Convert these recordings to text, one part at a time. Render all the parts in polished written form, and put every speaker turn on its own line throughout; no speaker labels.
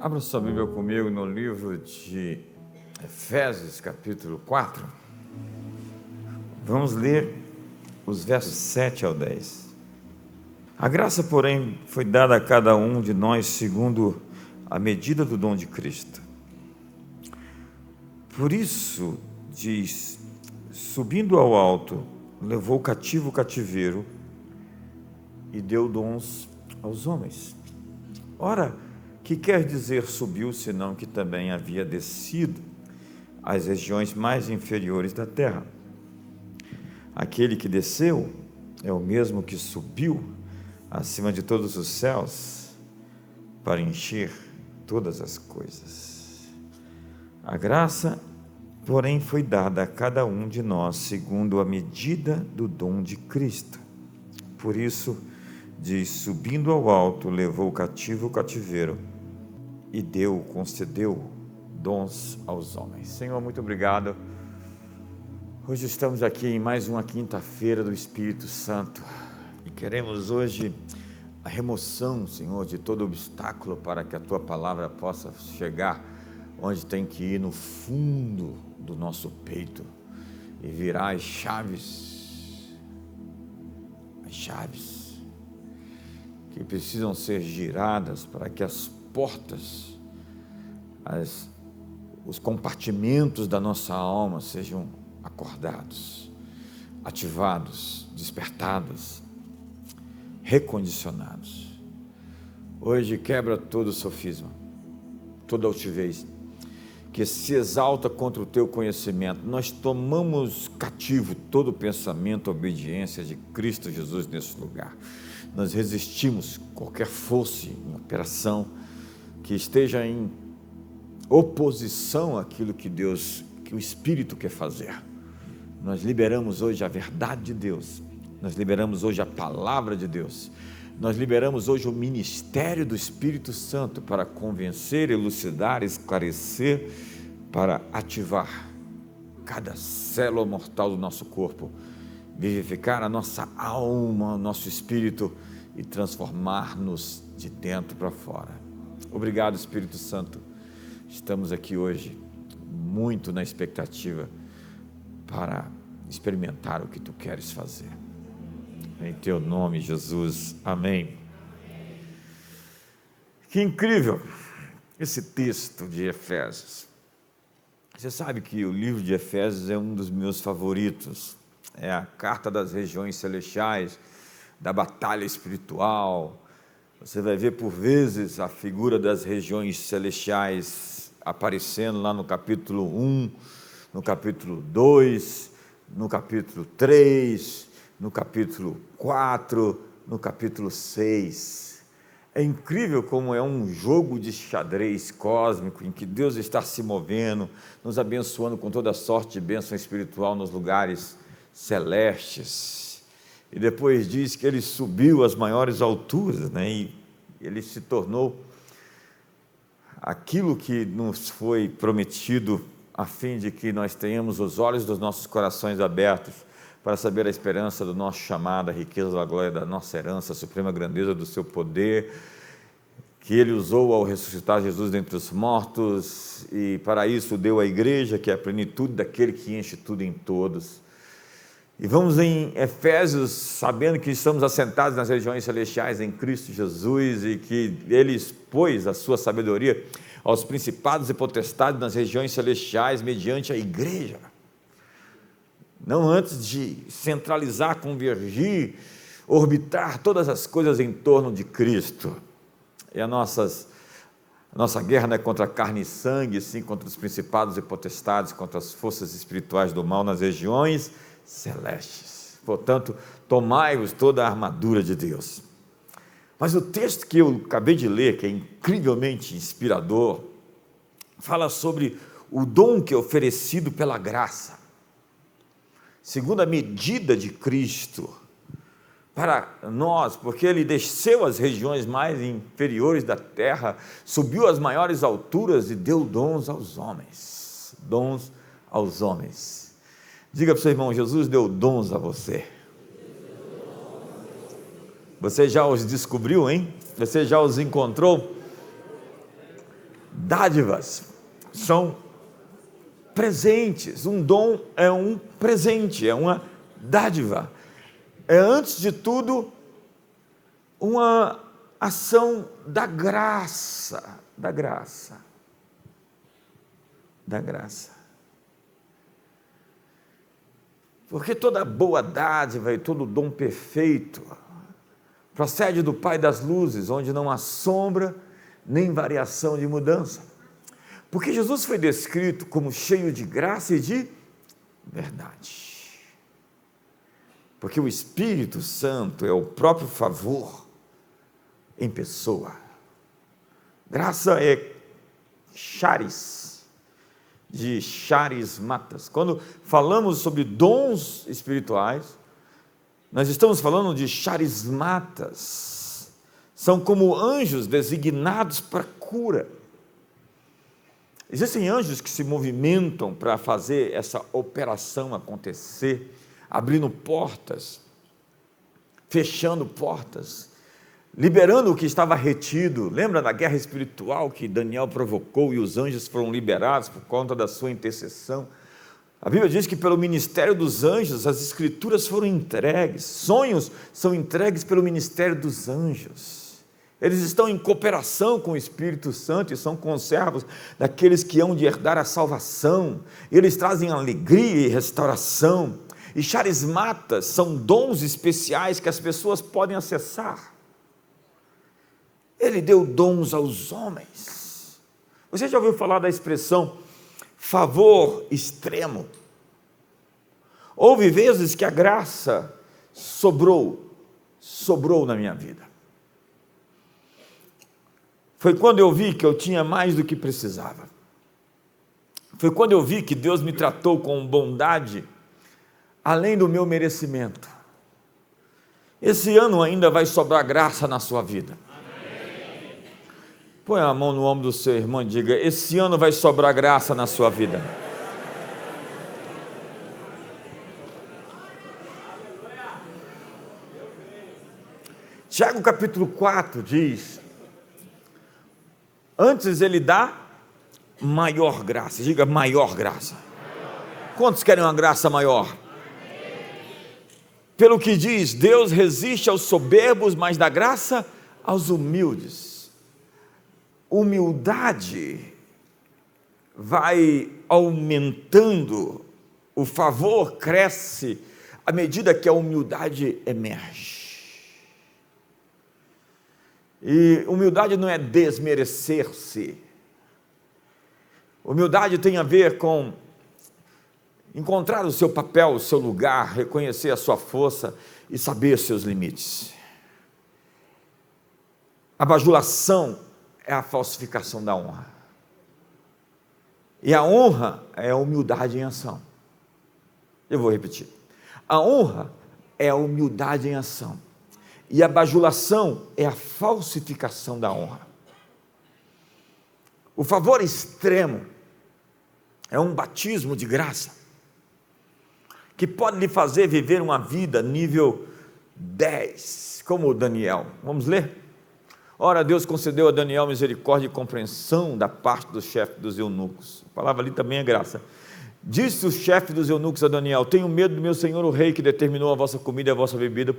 Abra sua Bíblia comigo no livro de Efésios, capítulo 4. Vamos ler os versos 7 ao 10. A graça, porém, foi dada a cada um de nós segundo a medida do dom de Cristo. Por isso, diz, subindo ao alto, levou cativo o cativeiro e deu dons aos homens. Ora, que quer dizer subiu, senão que também havia descido às regiões mais inferiores da terra. Aquele que desceu é o mesmo que subiu acima de todos os céus para encher todas as coisas. A graça, porém, foi dada a cada um de nós segundo a medida do dom de Cristo. Por isso, diz, subindo ao alto, levou cativo o cativeiro e concedeu dons aos homens. Senhor, muito obrigado. Hoje estamos aqui em mais uma quinta-feira do Espírito Santo e queremos hoje a remoção, Senhor, de todo obstáculo para que a Tua palavra possa chegar onde tem que ir, no fundo do nosso peito, e virar as chaves que precisam ser giradas para que as portas, os compartimentos da nossa alma sejam acordados, ativados, despertados, recondicionados. Hoje quebra todo sofisma, toda altivez que se exalta contra o teu conhecimento. Nós tomamos cativo todo o pensamento, a obediência de Cristo Jesus nesse lugar. Nós resistimos qualquer força em operação que esteja em oposição àquilo que o Espírito quer fazer. Nós liberamos hoje a verdade de Deus, nós liberamos hoje a palavra de Deus, nós liberamos hoje o ministério do Espírito Santo para convencer, elucidar, esclarecer, para ativar cada célula mortal do nosso corpo, vivificar a nossa alma, o nosso espírito e transformar-nos de dentro para fora. Obrigado, Espírito Santo. Estamos aqui hoje muito na expectativa para experimentar o que Tu queres fazer. Em Teu nome, Jesus. Amém. Que incrível esse texto de Efésios. Você sabe que o livro de Efésios é um dos meus favoritos. É a carta das regiões celestiais, da batalha espiritual. Você vai ver por vezes a figura das regiões celestiais aparecendo lá no capítulo 1, no capítulo 2, no capítulo 3, no capítulo 4, no capítulo 6. É incrível como é um jogo de xadrez cósmico em que Deus está se movendo, nos abençoando com toda sorte de bênção espiritual nos lugares celestes. E depois diz que Ele subiu às maiores alturas, e Ele se tornou aquilo que nos foi prometido, a fim de que nós tenhamos os olhos dos nossos corações abertos para saber a esperança do nosso chamado, a riqueza da glória da nossa herança, a suprema grandeza do seu poder, que Ele usou ao ressuscitar Jesus dentre os mortos, e para isso deu à igreja, que é a plenitude daquele que enche tudo em todos. E vamos em Efésios, sabendo que estamos assentados nas regiões celestiais em Cristo Jesus e que Ele expôs a sua sabedoria aos principados e potestades nas regiões celestiais mediante a igreja. Não antes de centralizar, convergir, orbitar todas as coisas em torno de Cristo. E a nossa guerra não é contra carne e sangue, sim contra os principados e potestades, contra as forças espirituais do mal nas regiões celestes. Portanto, tomai-vos toda a armadura de Deus. Mas o texto que eu acabei de ler, que é incrivelmente inspirador, fala sobre o dom que é oferecido pela graça, segundo a medida de Cristo, para nós, porque Ele desceu às regiões mais inferiores da terra, subiu às maiores alturas e deu dons aos homens. Dons aos homens. Diga para o seu irmão, Jesus deu dons a você. Você já os descobriu, hein? Você já os encontrou? dádivas, são presentes. Um dom é um presente, é uma dádiva. É, antes de tudo, uma ação da graça, da graça, da graça. Porque toda boa dádiva e todo dom perfeito procede do Pai das luzes, onde não há sombra nem variação de mudança. Porque Jesus foi descrito como cheio de graça e de verdade. Porque o Espírito Santo é o próprio favor em pessoa. Graça é charis, de charismatas. Quando falamos sobre dons espirituais, nós estamos falando de charismatas. São como anjos designados para cura. Existem anjos que se movimentam para fazer essa operação acontecer, abrindo portas, fechando portas, liberando o que estava retido. Lembra da guerra espiritual que Daniel provocou e os anjos foram liberados por conta da sua intercessão? A Bíblia diz que pelo ministério dos anjos as escrituras foram entregues, sonhos são entregues pelo ministério dos anjos. Eles estão em cooperação com o Espírito Santo e são conservos daqueles que hão de herdar a salvação. Eles trazem alegria e restauração. E charismatas são dons especiais que as pessoas podem acessar. Ele deu dons aos homens. Você já ouviu falar da expressão favor extremo? Houve vezes que a graça sobrou na minha vida. Foi quando eu vi que eu tinha mais do que precisava. Foi quando eu vi que Deus me tratou com bondade, além do meu merecimento. Esse ano ainda vai sobrar graça na sua vida. Amém. Põe a mão no ombro do seu irmão e diga: esse ano vai sobrar graça na sua vida. Tiago capítulo 4 diz: antes ele dá maior graça. Diga maior graça. Quantos querem uma graça maior? Pelo que diz, Deus resiste aos soberbos, mas dá graça aos humildes. Humildade vai aumentando, o favor cresce à medida que a humildade emerge. E humildade não é desmerecer-se. Humildade tem a ver com encontrar o seu papel, o seu lugar, reconhecer a sua força e saber seus limites. A bajulação é a falsificação da honra. E a honra é a humildade em ação. Eu vou repetir. A honra é a humildade em ação. E a bajulação é a falsificação da honra. O favor extremo é um batismo de graça que pode lhe fazer viver uma vida nível 10, como o Daniel. Vamos ler? Ora, Deus concedeu a Daniel misericórdia e compreensão da parte do chefe dos eunucos. A palavra ali também é graça. Disse o chefe dos eunucos a Daniel: tenho medo do meu senhor o rei, que determinou a vossa comida e a vossa bebida,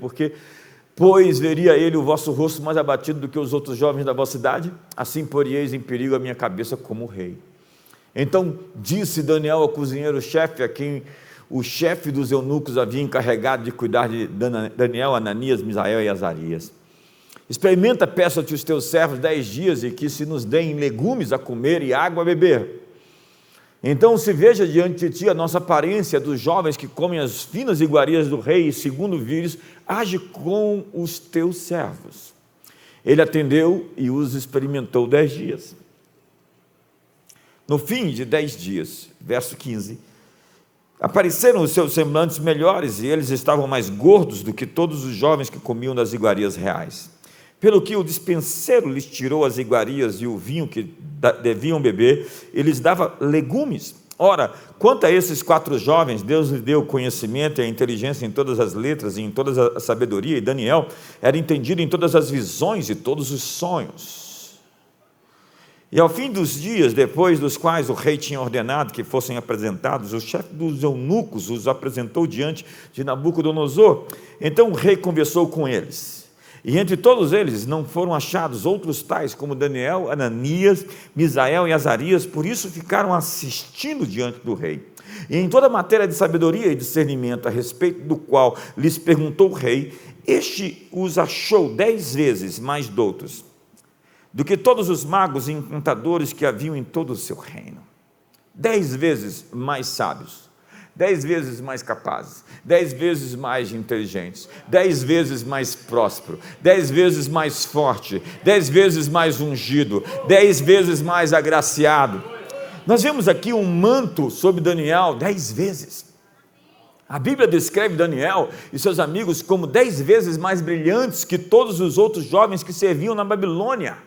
pois veria ele o vosso rosto mais abatido do que os outros jovens da vossa idade, assim poríeis em perigo a minha cabeça como rei. Então disse Daniel ao cozinheiro-chefe, a quem o chefe dos eunucos havia encarregado de cuidar de Daniel, Ananias, Misael e Azarias: experimenta, peço-te os teus servos 10 dias, e que se nos deem legumes a comer e água a beber. Então se veja diante de ti a nossa aparência dos jovens que comem as finas iguarias do rei, e segundo vires, age com os teus servos. Ele atendeu e os experimentou 10 dias. No fim de 10 dias, verso 15, apareceram os seus semblantes melhores, e eles estavam mais gordos do que todos os jovens que comiam das iguarias reais. Pelo que o despenseiro lhes tirou as iguarias e o vinho que deviam beber, e lhes dava legumes. Ora, quanto a esses 4 jovens, Deus lhe deu conhecimento e a inteligência em todas as letras e em toda a sabedoria, e Daniel era entendido em todas as visões e todos os sonhos. E ao fim dos dias, depois dos quais o rei tinha ordenado que fossem apresentados, o chefe dos eunucos os apresentou diante de Nabucodonosor. Então o rei conversou com eles. E entre todos eles não foram achados outros tais como Daniel, Ananias, Misael e Azarias, por isso ficaram assistindo diante do rei. E em toda a matéria de sabedoria e discernimento, a respeito do qual lhes perguntou o rei, este os achou 10 vezes mais doutos do que todos os magos e encantadores que haviam em todo o seu reino. 10 vezes mais sábios, 10 vezes mais capazes, 10 vezes mais inteligentes, 10 vezes mais próspero, 10 vezes mais forte, 10 vezes mais ungido, 10 vezes mais agraciado. Nós vemos aqui um manto sobre Daniel 10 vezes. A Bíblia descreve Daniel e seus amigos como 10 vezes mais brilhantes que todos os outros jovens que serviam na Babilônia.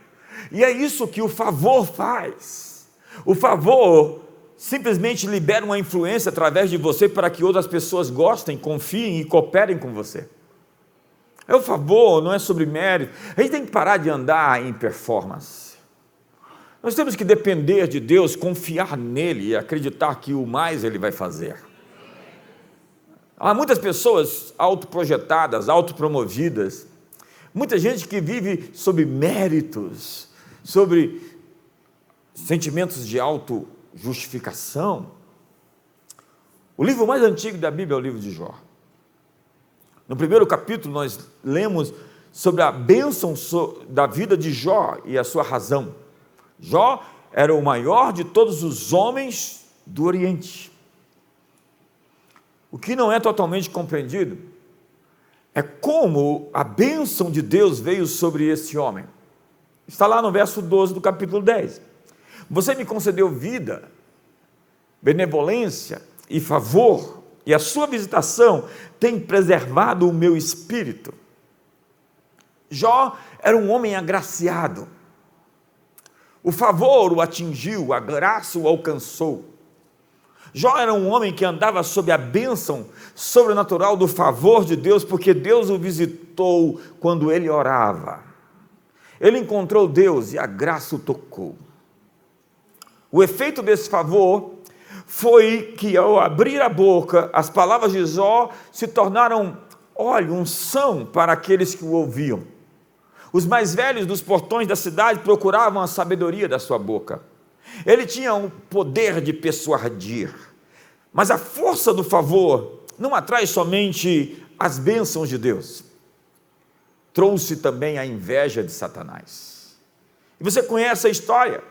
E é isso que o favor faz. O favor simplesmente libera uma influência através de você para que outras pessoas gostem, confiem e cooperem com você. O favor não é sobre mérito. A gente tem que parar de andar em performance. Nós temos que depender de Deus, confiar nele e acreditar que o mais ele vai fazer. Há muitas pessoas autoprojetadas, autopromovidas, muita gente que vive sob méritos, sobre sentimentos de autojustificação. O livro mais antigo da Bíblia é o livro de Jó. No primeiro capítulo nós lemos sobre a bênção da vida de Jó e a sua razão. Jó era o maior de todos os homens do Oriente. O que não é totalmente compreendido é como a bênção de Deus veio sobre esse homem. Está lá no verso 12 do capítulo 10. Você me concedeu vida, benevolência e favor, e a sua visitação tem preservado o meu espírito. Jó era um homem agraciado. O favor o atingiu, a graça o alcançou. Jó era um homem que andava sob a bênção sobrenatural do favor de Deus, porque Deus o visitou quando ele orava. Ele encontrou Deus e a graça o tocou. O efeito desse favor foi que, ao abrir a boca, as palavras de Jó se tornaram óleo, unção para aqueles que o ouviam. Os mais velhos dos portões da cidade procuravam a sabedoria da sua boca. Ele tinha um poder de persuadir. Mas a força do favor não atrai somente as bênçãos de Deus. Trouxe também a inveja de Satanás. E você conhece a história.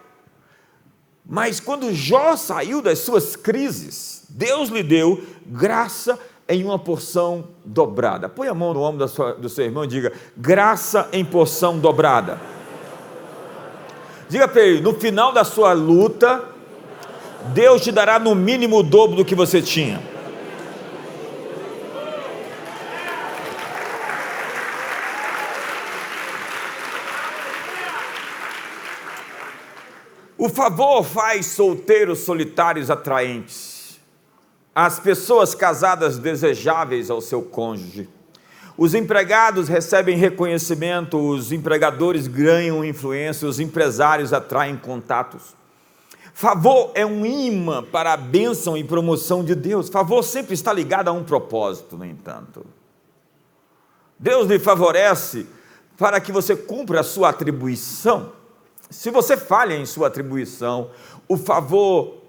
Mas quando Jó saiu das suas crises, Deus lhe deu graça em uma porção dobrada. Põe a mão no ombro do seu irmão e diga: graça em porção dobrada. Diga para ele: no final da sua luta, Deus te dará no mínimo o dobro do que você tinha. O favor faz solteiros solitários atraentes, as pessoas casadas desejáveis ao seu cônjuge. Os empregados recebem reconhecimento, os empregadores ganham influência, os empresários atraem contatos. Favor é um imã para a bênção e promoção de Deus. Favor sempre está ligado a um propósito, no entanto. Deus lhe favorece para que você cumpra a sua atribuição. Se você falha em sua atribuição, o favor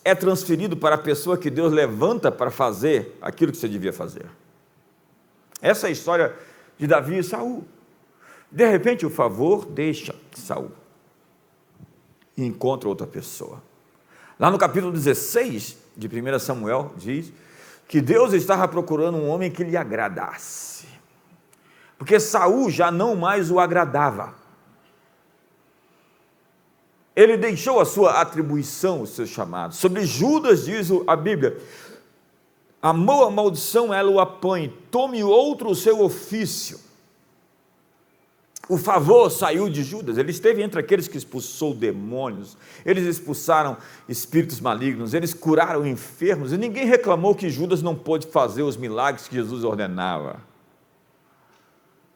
é transferido para a pessoa que Deus levanta para fazer aquilo que você devia fazer. Essa é a história de Davi e Saul. De repente o favor deixa Saul e encontra outra pessoa. Lá no capítulo 16 de 1 Samuel diz que Deus estava procurando um homem que lhe agradasse, porque Saul já não mais o agradava. Ele deixou a sua atribuição, o seu chamado. Sobre Judas diz a Bíblia: amou a maldição, ela o apanhe, tome outro o seu ofício. O favor saiu de Judas. Ele esteve entre aqueles que expulsou demônios, eles expulsaram espíritos malignos, eles curaram enfermos, e ninguém reclamou que Judas não pôde fazer os milagres que Jesus ordenava.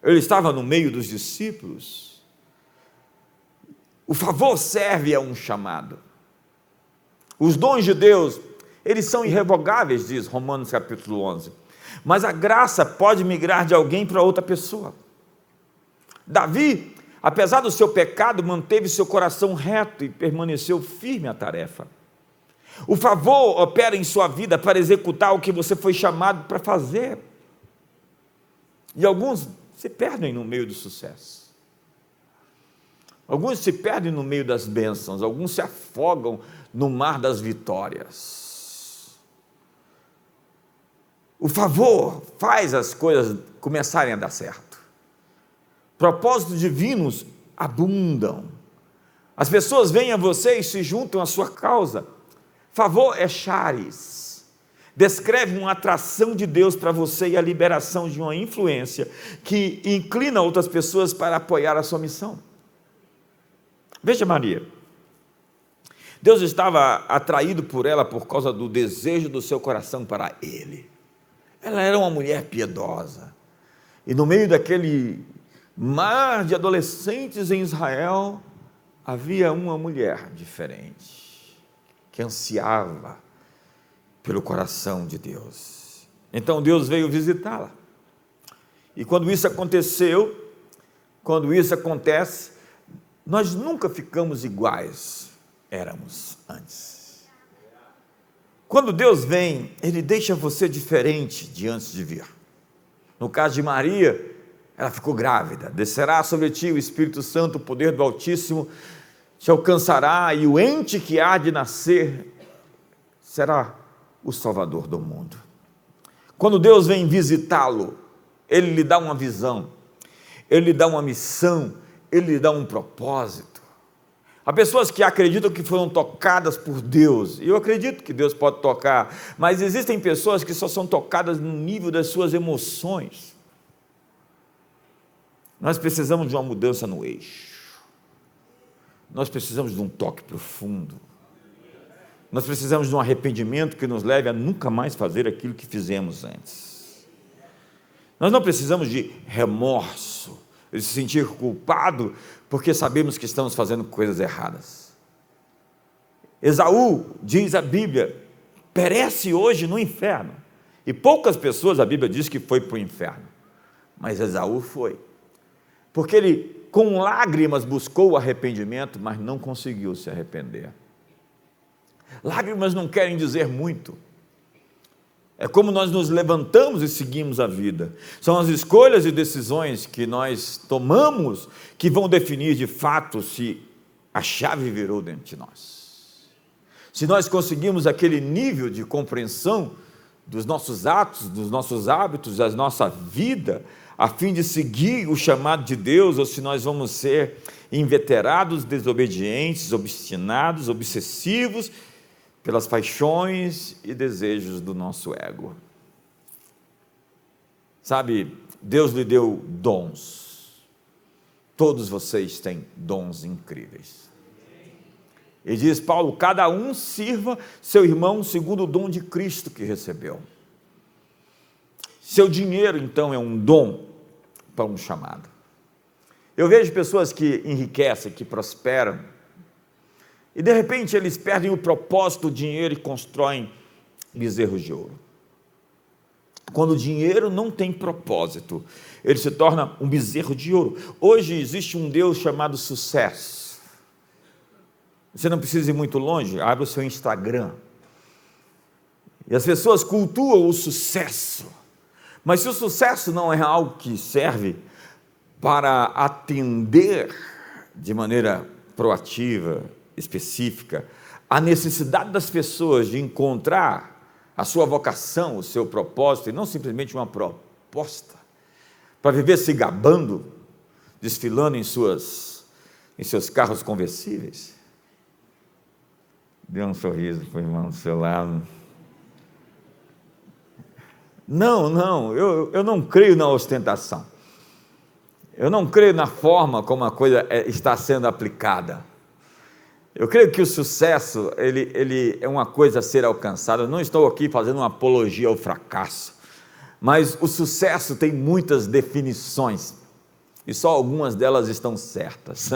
Ele estava no meio dos discípulos. O favor serve a um chamado. Os dons de Deus, eles são irrevogáveis, diz Romanos capítulo 11. Mas a graça pode migrar de alguém para outra pessoa. Davi, apesar do seu pecado, manteve seu coração reto e permaneceu firme à tarefa. O favor opera em sua vida para executar o que você foi chamado para fazer. E alguns se perdem no meio do sucesso. Alguns se perdem no meio das bênçãos. Alguns se afogam no mar das vitórias. O favor faz as coisas começarem a dar certo. Propósitos divinos abundam. As pessoas vêm a você e se juntam à sua causa. Favor é charis. Descreve uma atração de Deus para você e a liberação de uma influência que inclina outras pessoas para apoiar a sua missão. Veja Maria. Deus estava atraído por ela por causa do desejo do seu coração para Ele. Ela era uma mulher piedosa. E no meio daquele mar de adolescentes em Israel, havia uma mulher diferente, que ansiava pelo coração de Deus. Então Deus veio visitá-la. E quando isso aconteceu, quando isso acontece, nós nunca ficamos iguais éramos antes. Quando Deus vem, Ele deixa você diferente de antes de vir. No caso de Maria, ela ficou grávida. Descerá sobre ti o Espírito Santo, o poder do Altíssimo te alcançará, e o ente que há de nascer será o Salvador do mundo. Quando Deus vem visitá-lo, Ele lhe dá uma visão, Ele lhe dá uma missão, Ele lhe dá um propósito. Há pessoas que acreditam que foram tocadas por Deus, e eu acredito que Deus pode tocar, mas existem pessoas que só são tocadas no nível das suas emoções. Nós precisamos de uma mudança no eixo, nós precisamos de um toque profundo, nós precisamos de um arrependimento que nos leve a nunca mais fazer aquilo que fizemos antes. Nós não precisamos de remorso, de se sentir culpado porque sabemos que estamos fazendo coisas erradas. Esaú, diz a Bíblia, perece hoje no inferno, e poucas pessoas a Bíblia diz que foi para o inferno, mas Esaú foi, porque ele com lágrimas buscou o arrependimento, mas não conseguiu se arrepender. Lágrimas não querem dizer muito. É como nós nos levantamos e seguimos a vida. São as escolhas e decisões que nós tomamos que vão definir de fato se a chave virou dentro de nós. Se nós conseguimos aquele nível de compreensão dos nossos atos, dos nossos hábitos, da nossa vida, a fim de seguir o chamado de Deus, ou se nós vamos ser inveterados, desobedientes, obstinados, obsessivos, pelas paixões e desejos do nosso ego. Sabe, Deus lhe deu dons. Todos vocês têm dons incríveis. E diz Paulo, cada um sirva seu irmão segundo o dom de Cristo que recebeu. Seu dinheiro, então, é um dom para um chamado. Eu vejo pessoas que enriquecem, que prosperam, e de repente eles perdem o propósito do dinheiro e constroem bezerros de ouro. Quando o dinheiro não tem propósito, ele se torna um bezerro de ouro. Hoje existe um Deus chamado sucesso. Você não precisa ir muito longe, abre o seu Instagram. E as pessoas cultuam o sucesso. Mas se o sucesso não é algo que serve para atender de maneira proativa, específica, a necessidade das pessoas de encontrar a sua vocação, o seu propósito, e não simplesmente uma proposta, para viver se gabando, desfilando em seus carros conversíveis. Dê um sorriso para o irmão do seu lado. Não, eu não creio na ostentação. Eu não creio na forma como a coisa está sendo aplicada. Eu creio que o sucesso, ele é uma coisa a ser alcançada. Eu não estou aqui fazendo uma apologia ao fracasso, mas o sucesso tem muitas definições, e só algumas delas estão certas.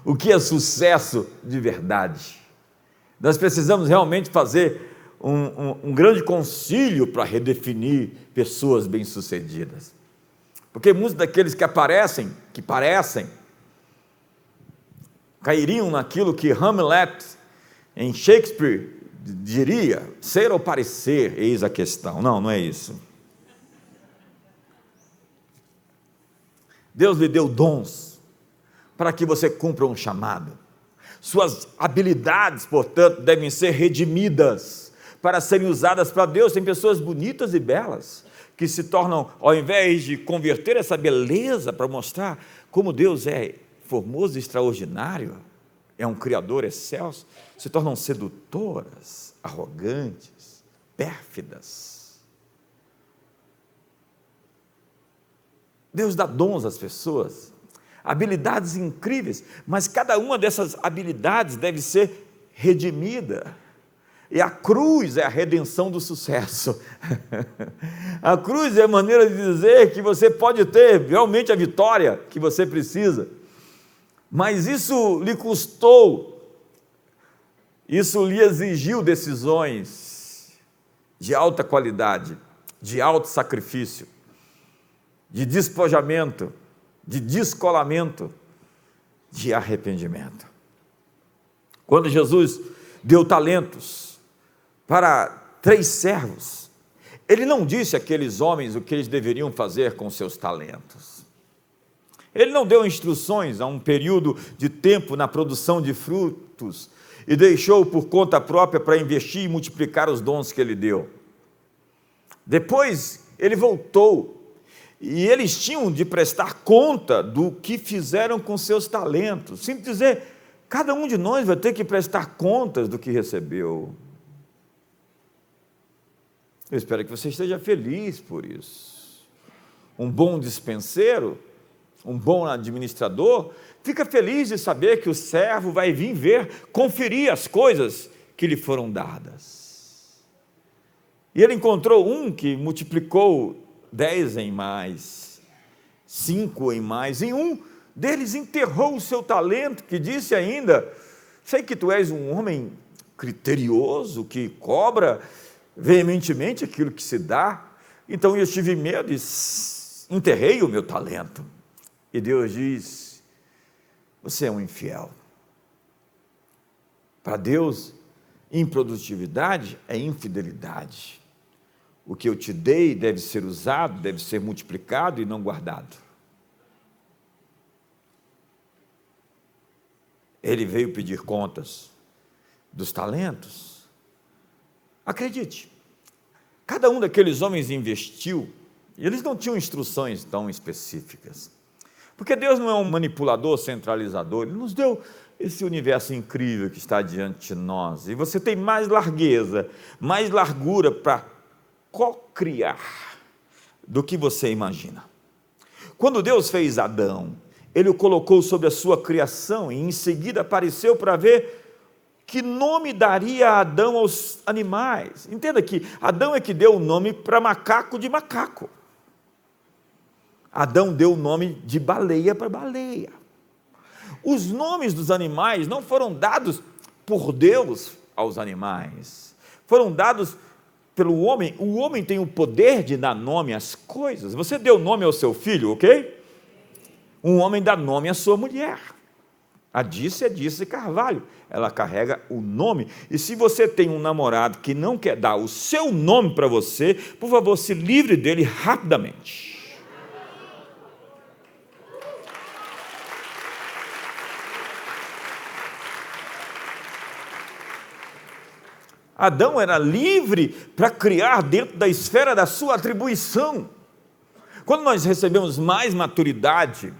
o que é sucesso de verdade. Nós precisamos realmente fazer um grande concílio para redefinir pessoas bem-sucedidas. Porque muitos daqueles que parecem, cairiam naquilo que Hamlet, em Shakespeare, diria: ser ou parecer, eis a questão. Não, não é isso. Deus lhe deu dons para que você cumpra um chamado. Suas habilidades, portanto, devem ser redimidas para serem usadas para Deus. Tem pessoas bonitas e belas que se tornam, ao invés de converter essa beleza para mostrar como Deus é formoso e extraordinário, é um Criador excelso, se tornam sedutoras, arrogantes, pérfidas. Deus dá dons às pessoas, habilidades incríveis, mas cada uma dessas habilidades deve ser redimida. E a cruz é a redenção do sucesso. A cruz é a maneira de dizer que você pode ter realmente a vitória que você precisa. Mas isso lhe custou, isso lhe exigiu decisões de alta qualidade, de alto sacrifício, de despojamento, de descolamento, de arrependimento. Quando Jesus deu talentos para 3 servos, ele não disse àqueles homens o que eles deveriam fazer com seus talentos. Ele não deu instruções a um período de tempo na produção de frutos e deixou por conta própria para investir e multiplicar os dons que ele deu. Depois ele voltou e eles tinham de prestar conta do que fizeram com seus talentos. Simples dizer, cada um de nós vai ter que prestar contas do que recebeu. Eu espero que você esteja feliz por isso. Um bom dispenseiro, um bom administrador, fica feliz de saber que o servo vai vir conferir as coisas que lhe foram dadas. E ele encontrou um que multiplicou 10 em mais, 5 em mais, e um deles enterrou o seu talento, que disse ainda: sei que tu és um homem criterioso, que cobra veementemente aquilo que se dá, então eu tive medo e enterrei o meu talento. E Deus diz: você é um infiel. Para Deus, improdutividade é infidelidade. O que eu te dei deve ser usado, deve ser multiplicado e não guardado. Ele veio pedir contas dos talentos. Acredite, cada um daqueles homens investiu, e eles não tinham instruções tão específicas, porque Deus não é um manipulador centralizador. Ele nos deu esse universo incrível que está diante de nós, e você tem mais largueza, mais largura para co-criar do que você imagina. Quando Deus fez Adão, Ele o colocou sobre a sua criação, e em seguida apareceu para ver que nome daria a Adão aos animais. Entenda que Adão é que deu o nome para macaco de macaco. Adão deu o nome de baleia para baleia. Os nomes dos animais não foram dados por Deus aos animais, foram dados pelo homem. O homem tem o poder de dar nome às coisas. Você deu nome ao seu filho, ok? Um homem dá nome à sua mulher. A Dice Carvalho, ela carrega o nome. E se você tem um namorado que não quer dar o seu nome para você, por favor, se livre dele rapidamente. Adão era livre para criar dentro da esfera da sua atribuição. Quando nós recebemos mais maturidade,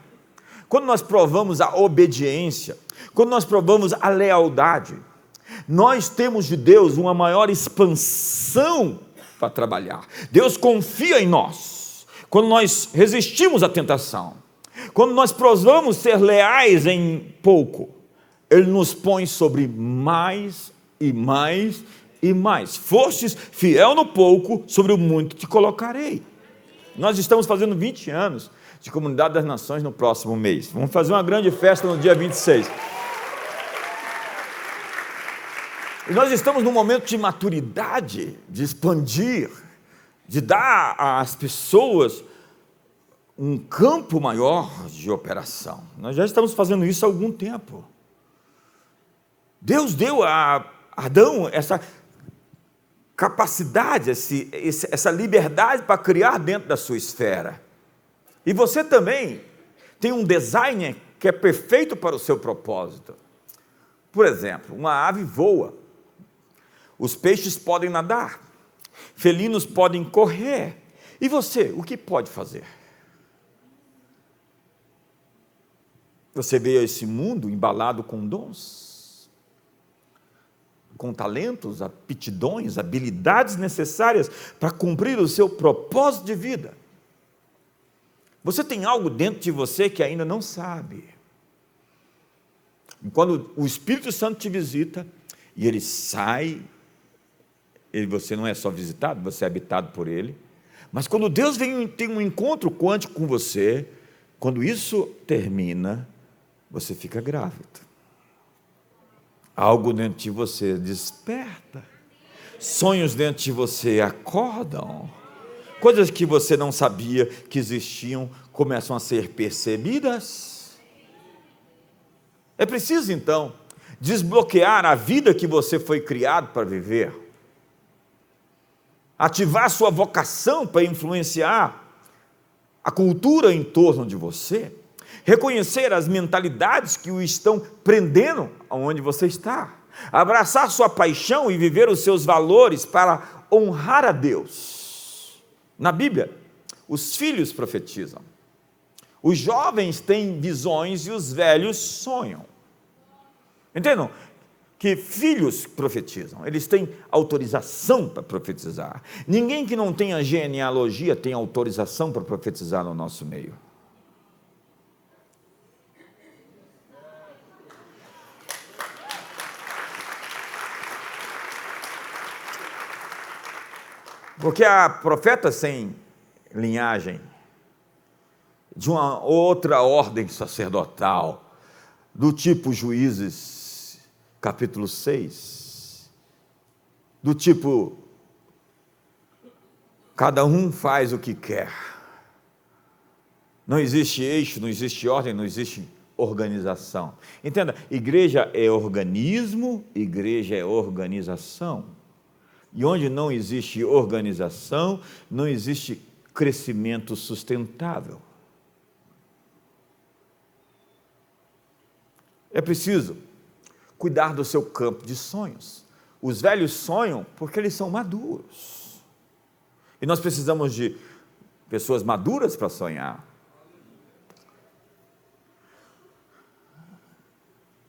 quando nós provamos a obediência, quando nós provamos a lealdade, nós temos de Deus uma maior expansão para trabalhar. Deus confia em nós. Quando nós resistimos à tentação, quando nós provamos ser leais em pouco, Ele nos põe sobre mais e mais e mais. Fostes fiel no pouco, sobre o muito te colocarei. Nós estamos fazendo 20 anos de Comunidade das Nações no próximo mês. Vamos fazer uma grande festa no dia 26. E nós estamos num momento de maturidade, de expandir, de dar às pessoas um campo maior de operação. Nós já estamos fazendo isso há algum tempo. Deus deu a Adão essa capacidade, essa liberdade para criar dentro da sua esfera. E você também tem um design que é perfeito para o seu propósito. Por exemplo, uma ave voa, os peixes podem nadar, felinos podem correr. E você, o que pode fazer? Você veio a esse mundo embalado com dons, com talentos, aptidões, habilidades necessárias para cumprir o seu propósito de vida. Você tem algo dentro de você que ainda não sabe. Quando o Espírito Santo te visita e ele sai, você não é só visitado, você é habitado por ele. Mas quando Deus tem um encontro quântico com você, quando isso termina, você fica grávido. Algo dentro de você desperta. Sonhos dentro de você acordam. Coisas que você não sabia que existiam começam a ser percebidas. É preciso, então, desbloquear a vida que você foi criado para viver. Ativar sua vocação para influenciar a cultura em torno de você. Reconhecer as mentalidades que o estão prendendo aonde você está. Abraçar sua paixão e viver os seus valores para honrar a Deus. Na Bíblia, os filhos profetizam. Os jovens têm visões e os velhos sonham. Entendam? Que filhos profetizam, eles têm autorização para profetizar. Ninguém que não tenha genealogia tem autorização para profetizar no nosso meio. Porque há profetas sem linhagem, de uma outra ordem sacerdotal, do tipo Juízes, capítulo 6, do tipo, cada um faz o que quer. Não existe eixo, não existe ordem, não existe organização. Entenda, igreja é organismo, igreja é organização. E onde não existe organização, não existe crescimento sustentável. É preciso cuidar do seu campo de sonhos. Os velhos sonham porque eles são maduros. E nós precisamos de pessoas maduras para sonhar.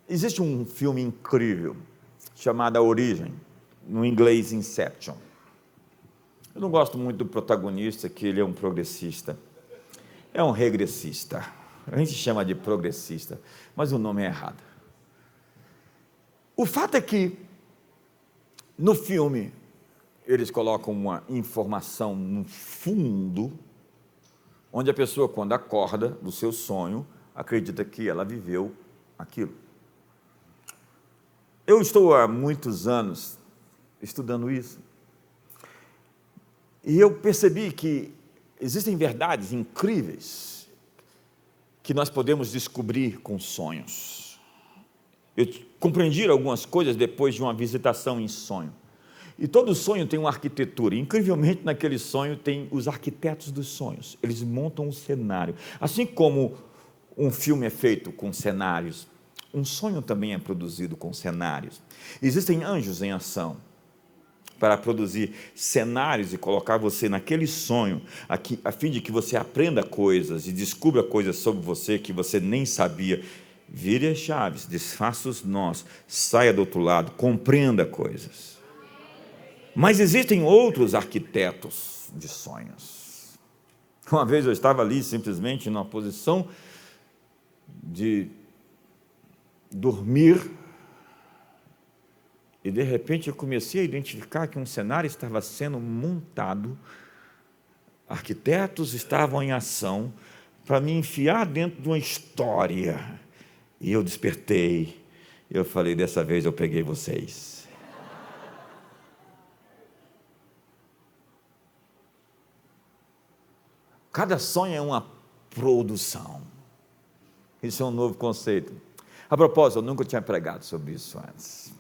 Existe um filme incrível chamado A Origem, no inglês Inception. Eu não gosto muito do protagonista, que ele é um progressista. É um regressista. A gente chama de progressista, mas o nome é errado. O fato é que, no filme, eles colocam uma informação no fundo, onde a pessoa, quando acorda do seu sonho, acredita que ela viveu aquilo. Eu estou há muitos anos estudando isso, e eu percebi que existem verdades incríveis que nós podemos descobrir com sonhos. Eu compreendi algumas coisas depois de uma visitação em sonho. E todo sonho tem uma arquitetura. Incrivelmente, naquele sonho tem os arquitetos dos sonhos. Eles montam um cenário. Assim como um filme é feito com cenários, um sonho também é produzido com cenários. Existem anjos em ação para produzir cenários e colocar você naquele sonho, a fim de que você aprenda coisas e descubra coisas sobre você que você nem sabia. Vire as chaves, desfaça os nós, saia do outro lado, compreenda coisas. Mas existem outros arquitetos de sonhos. Uma vez eu estava ali simplesmente numa posição de dormir, e de repente eu comecei a identificar que um cenário estava sendo montado, arquitetos estavam em ação para me enfiar dentro de uma história. E eu despertei. Eu falei, dessa vez eu peguei vocês. Cada sonho é uma produção. Isso é um novo conceito. A propósito, eu nunca tinha pregado sobre isso antes.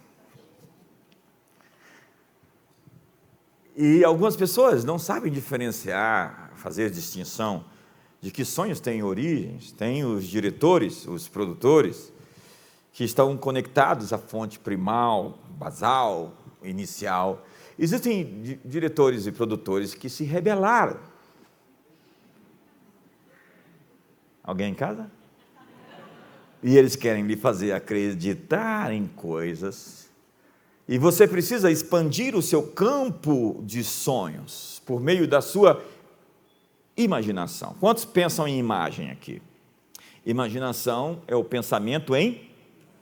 E algumas pessoas não sabem diferenciar, fazer distinção de que sonhos têm origens. Tem os diretores, os produtores, que estão conectados à fonte primal, basal, inicial. Existem diretores e produtores que se rebelaram. Alguém em casa? E eles querem lhe fazer acreditar em coisas. E você precisa expandir o seu campo de sonhos por meio da sua imaginação. Quantos pensam em imagem aqui? Imaginação é o pensamento em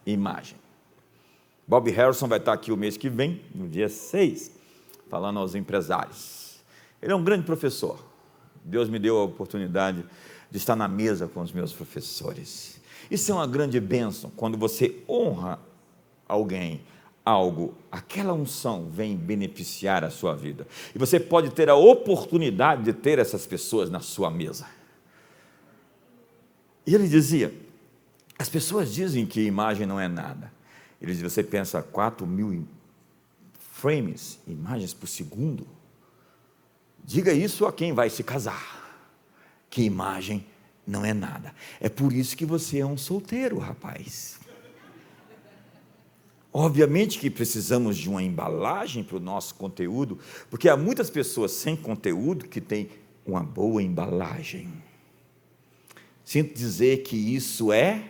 imagem. Bob Harrison vai estar aqui o mês que vem, no dia 6, falando aos empresários. Ele é um grande professor. Deus me deu a oportunidade de estar na mesa com os meus professores. Isso é uma grande bênção, quando você honra alguém, algo, aquela unção vem beneficiar a sua vida. E você pode ter a oportunidade de ter essas pessoas na sua mesa. E ele dizia, as pessoas dizem que imagem não é nada. Ele diz, você pensa 4.000 frames, imagens por segundo? Diga isso a quem vai se casar, que imagem não é nada. É por isso que você é um solteiro, rapaz. Obviamente que precisamos de uma embalagem para o nosso conteúdo, porque há muitas pessoas sem conteúdo que têm uma boa embalagem. Sinto dizer que isso é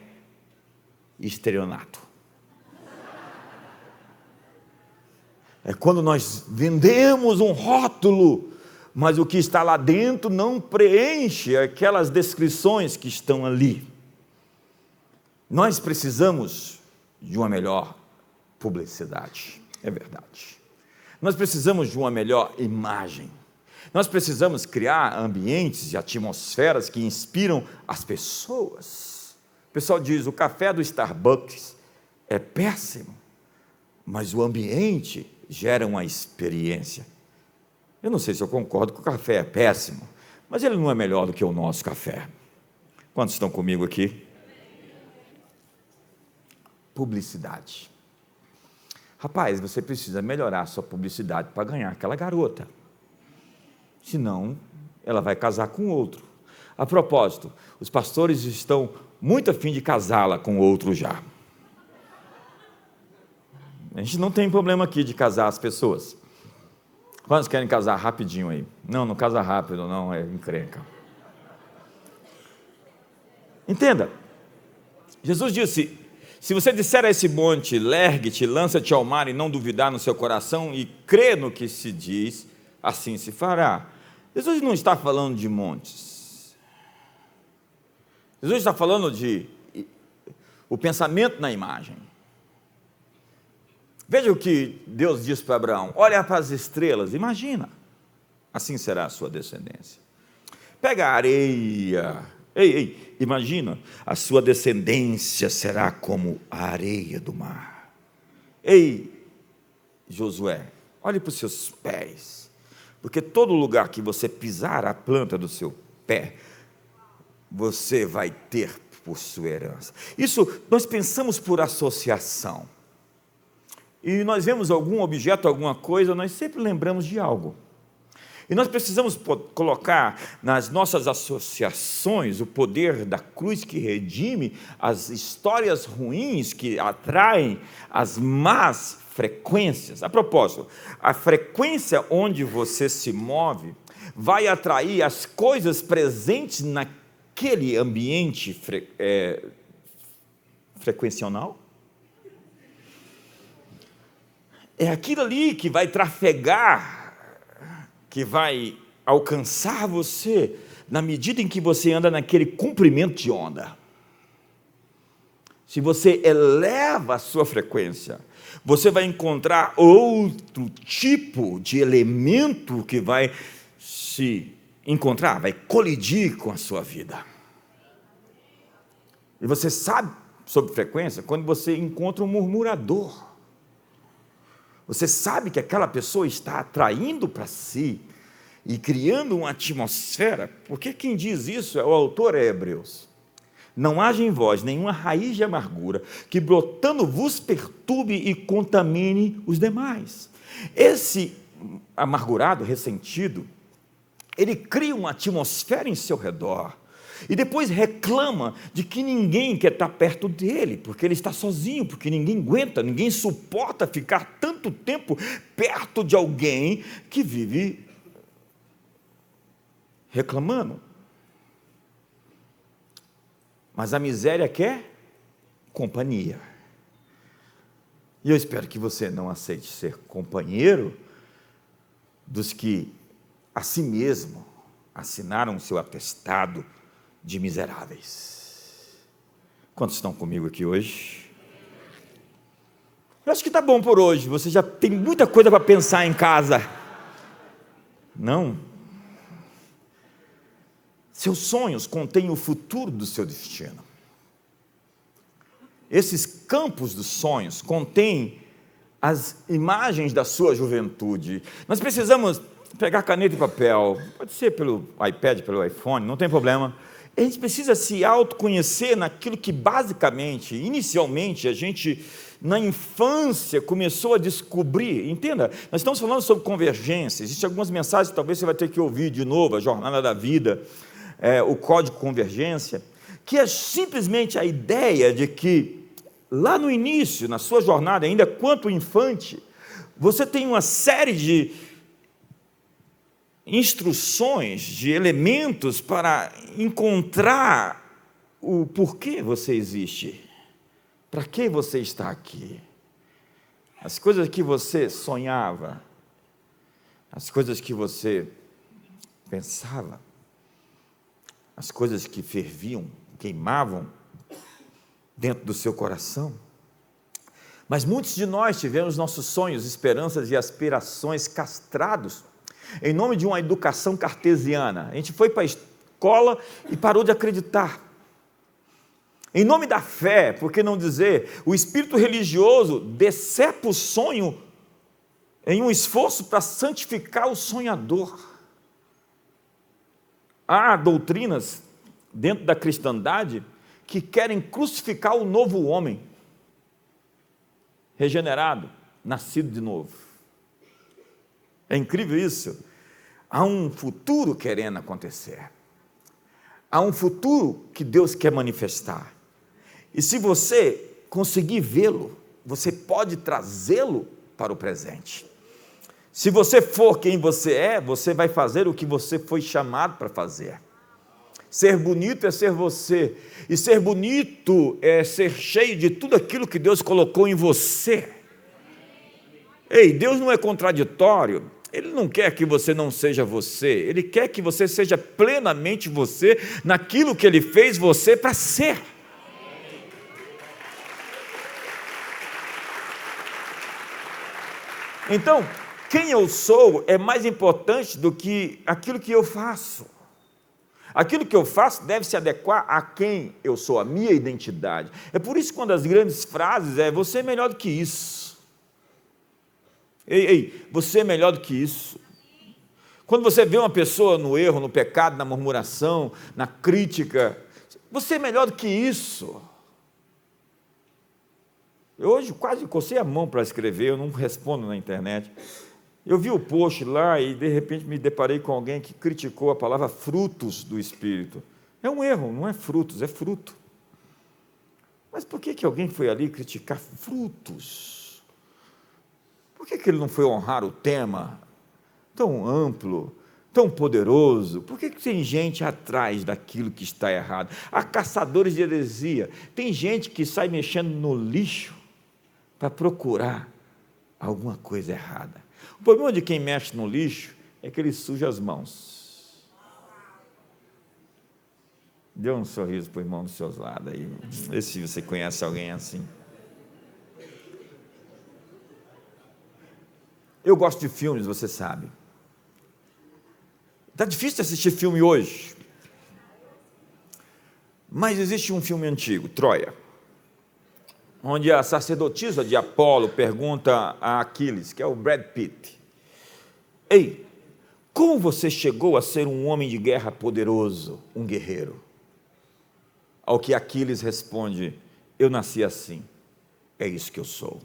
estelionato. É quando nós vendemos um rótulo, mas o que está lá dentro não preenche aquelas descrições que estão ali. Nós precisamos de uma melhor publicidade, é verdade. Nós precisamos de uma melhor imagem. Nós precisamos criar ambientes e atmosferas que inspiram as pessoas. O pessoal diz, o café do Starbucks é péssimo, mas o ambiente gera uma experiência. Eu não sei se eu concordo que o café é péssimo, mas ele não é melhor do que o nosso café. Quantos estão comigo aqui? Publicidade. Rapaz, você precisa melhorar a sua publicidade para ganhar aquela garota. Senão, ela vai casar com outro. A propósito, os pastores estão muito a fim de casá-la com outro já. A gente não tem problema aqui de casar as pessoas. Quantos querem casar rapidinho aí? Não, não casa rápido, não, é encrenca. Entenda, Jesus disse, se você disser a esse monte, lergue-te, lança-te ao mar e não duvidar no seu coração e crê no que se diz, assim se fará. Jesus não está falando de montes. Jesus está falando de o pensamento na imagem. Veja o que Deus diz para Abraão, olha para as estrelas, imagina, assim será a sua descendência. Pega a areia, imagina, a sua descendência será como a areia do mar. Ei, Josué, olhe para os seus pés, porque todo lugar que você pisar a planta do seu pé, você vai ter por sua herança. Isso nós pensamos por associação. E nós vemos algum objeto, alguma coisa, nós sempre lembramos de algo. E nós precisamos colocar nas nossas associações o poder da cruz que redime as histórias ruins que atraem as más frequências. A propósito, a frequência onde você se move vai atrair as coisas presentes naquele ambiente frequencional. É aquilo ali que vai trafegar, que vai alcançar você, na medida em que você anda naquele comprimento de onda. Se você eleva a sua frequência, você vai encontrar outro tipo de elemento que vai se encontrar, vai colidir com a sua vida. E você sabe, sob frequência, quando você encontra um murmurador. Você sabe que aquela pessoa está atraindo para si e criando uma atmosfera, porque quem diz isso é o autor é Hebreus. Não haja em vós nenhuma raiz de amargura, que brotando vos perturbe e contamine os demais. Esse amargurado, ressentido, ele cria uma atmosfera em seu redor, e depois reclama de que ninguém quer estar perto dele, porque ele está sozinho, porque ninguém aguenta, ninguém suporta ficar tanto tempo perto de alguém que vive reclamando. Mas a miséria quer companhia. E eu espero que você não aceite ser companheiro dos que a si mesmo assinaram seu atestado de miseráveis. Quantos estão comigo aqui hoje? Eu acho que está bom por hoje. Você já tem muita coisa para pensar em casa. Não? Seus sonhos contêm o futuro do seu destino. Esses campos dos sonhos contêm as imagens da sua juventude. Nós precisamos pegar caneta e papel, pode ser pelo iPad, pelo iPhone, não tem problema. A gente precisa se autoconhecer naquilo que basicamente, inicialmente, a gente, na infância, começou a descobrir. Entenda, nós estamos falando sobre convergência. Existem algumas mensagens que talvez você vai ter que ouvir de novo, a jornada da vida, o código convergência, que é simplesmente a ideia de que, lá no início, na sua jornada, ainda quanto infante, você tem uma série de instruções, de elementos para encontrar o porquê você existe, para que você está aqui. As coisas que você sonhava, as coisas que você pensava, as coisas que ferviam, queimavam dentro do seu coração. Mas muitos de nós tivemos nossos sonhos, esperanças e aspirações castrados em nome de uma educação cartesiana. A gente foi para a escola e parou de acreditar. Em nome da fé, por que não dizer, o espírito religioso decepa o sonho em um esforço para santificar o sonhador. Há doutrinas dentro da cristandade que querem crucificar o novo homem, regenerado, nascido de novo. É incrível isso. Há um futuro querendo acontecer. Há um futuro que Deus quer manifestar. E se você conseguir vê-lo, você pode trazê-lo para o presente. Se você for quem você é, você vai fazer o que você foi chamado para fazer. Ser bonito é ser você. E ser bonito é ser cheio de tudo aquilo que Deus colocou em você. Ei, Deus não é contraditório. Ele não quer que você não seja você. Ele quer que você seja plenamente você naquilo que Ele fez você para ser. Então, quem eu sou é mais importante do que aquilo que eu faço. Aquilo que eu faço deve se adequar a quem eu sou, a minha identidade. É por isso que uma das grandes frases é: você é melhor do que isso. Ei, você é melhor do que isso. Quando você vê uma pessoa no erro, no pecado, na murmuração, na crítica, você é melhor do que isso. Eu hoje quase cocei a mão para escrever, eu não respondo na internet. Eu vi o post lá e de repente me deparei com alguém que criticou a palavra frutos do Espírito. É um erro, não é frutos, é fruto. Mas por que alguém foi ali criticar frutos? Por que ele não foi honrar o tema tão amplo, tão poderoso? Por que tem gente atrás daquilo que está errado? Há caçadores de heresia. Tem gente que sai mexendo no lixo para procurar alguma coisa errada. O problema de quem mexe no lixo é que ele suja as mãos. Dê um sorriso para o irmão dos seus lados aí. Vê se você conhece alguém assim. Eu gosto de filmes, você sabe. Está difícil assistir filme hoje. Mas existe um filme antigo, Troia, onde a sacerdotisa de Apolo pergunta a Aquiles, que é o Brad Pitt: ei, como você chegou a ser um homem de guerra poderoso, um guerreiro? Ao que Aquiles responde: eu nasci assim, é isso que eu sou.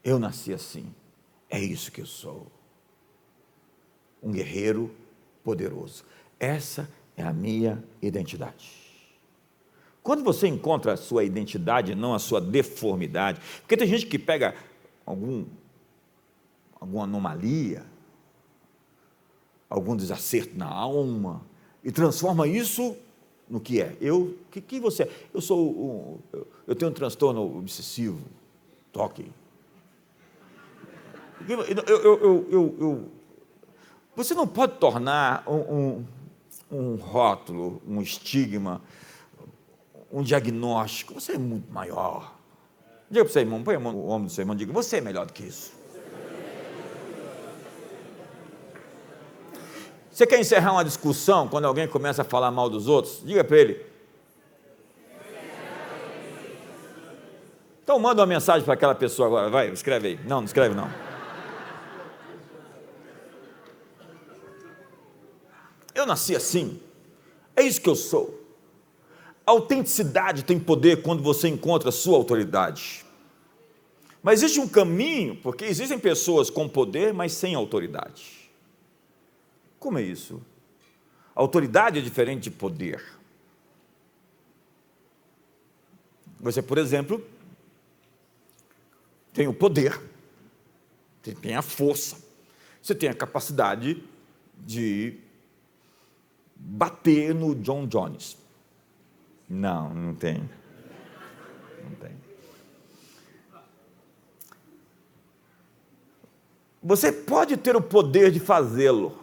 Eu nasci assim, é isso que eu sou. Um guerreiro poderoso. Essa é a minha identidade. Quando você encontra a sua identidade, não a sua deformidade, porque tem gente que pega alguma anomalia, algum desacerto na alma e transforma isso no que é. Que você é? Eu tenho um transtorno obsessivo, toque. Você não pode tornar um rótulo, um estigma, um diagnóstico. Você é muito maior. Diga para o seu irmão, põe o ombro do seu irmão e diga: você é melhor do que isso. Você quer encerrar uma discussão quando alguém começa a falar mal dos outros? Diga para ele. Então manda uma mensagem para aquela pessoa agora, vai, escreve aí. Não escreve não. Eu nasci assim, é isso que eu sou. A autenticidade tem poder quando você encontra a sua autoridade. Mas existe um caminho, porque existem pessoas com poder, mas sem autoridade. Como é isso? Autoridade é diferente de poder. Você, por exemplo, tem o poder, você tem a força, você tem a capacidade de bater no John Jones. Não tem. Não tem. Você pode ter o poder de fazê-lo,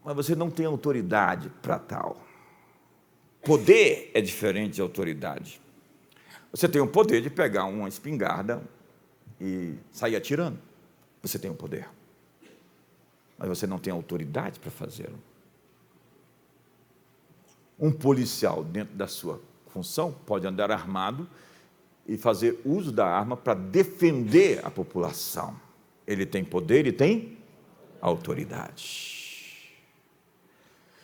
mas você não tem autoridade para tal. Poder é diferente de autoridade. Você tem o poder de pegar uma espingarda e sair atirando. Você tem o poder. Mas você não tem autoridade para fazê-lo. Um policial, dentro da sua função, pode andar armado e fazer uso da arma para defender a população. Ele tem poder e tem autoridade.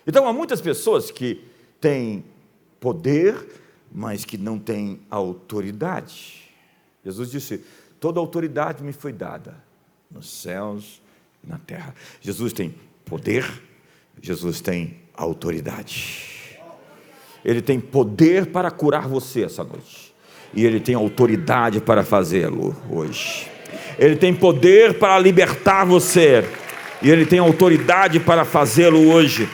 Então, há muitas pessoas que têm poder, mas que não têm autoridade. Jesus disse: toda autoridade me foi dada, nos céus e na terra. Jesus tem poder, Jesus tem autoridade. Ele tem poder para curar você essa noite, e Ele tem autoridade para fazê-lo hoje. Ele tem poder para libertar você, e Ele tem autoridade para fazê-lo hoje.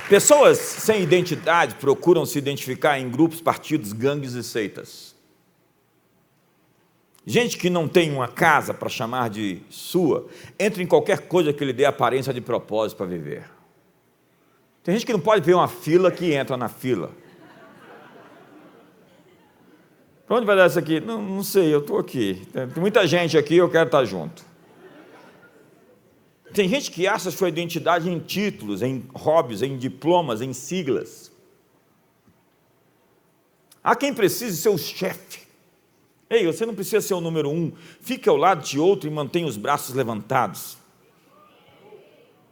Pessoas sem identidade procuram se identificar em grupos, partidos, gangues e seitas. Gente que não tem uma casa para chamar de sua, entra em qualquer coisa que lhe dê aparência de propósito para viver. Tem gente que não pode ver uma fila que entra na fila. Para onde vai dar isso aqui? Não sei, eu estou aqui. Tem muita gente aqui, eu quero estar junto. Tem gente que acha sua identidade em títulos, em hobbies, em diplomas, em siglas. Há quem precise ser o chefe. Ei, você não precisa ser o número 1. Fique ao lado de outro e mantenha os braços levantados.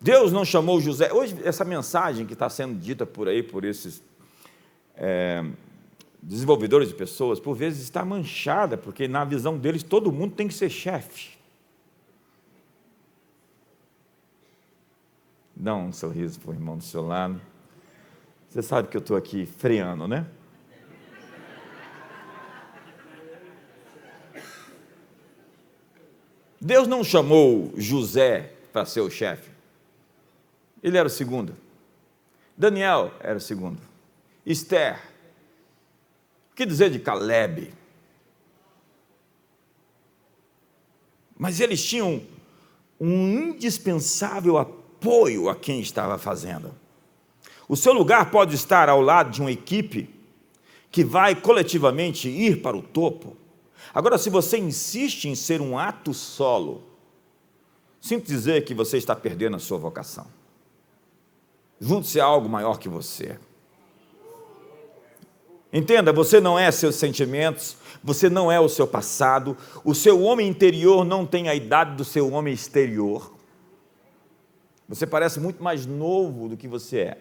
Deus não chamou José. Hoje, essa mensagem que está sendo dita por aí, por esses desenvolvedores de pessoas, por vezes está manchada, porque na visão deles todo mundo tem que ser chefe. Dá um sorriso para o irmão do seu lado. Você sabe que eu estou aqui freando, né? Deus não chamou José para ser o chefe. Ele era o segundo. Daniel era o segundo. Esther. O que dizer de Caleb? Mas eles tinham um indispensável apoio a quem estava fazendo. O seu lugar pode estar ao lado de uma equipe que vai coletivamente ir para o topo. Agora, se você insiste em ser um ato solo, sinto dizer que você está perdendo a sua vocação. Junte-se a algo maior que você. Entenda, você não é seus sentimentos, você não é o seu passado, o seu homem interior não tem a idade do seu homem exterior. Você parece muito mais novo do que você é.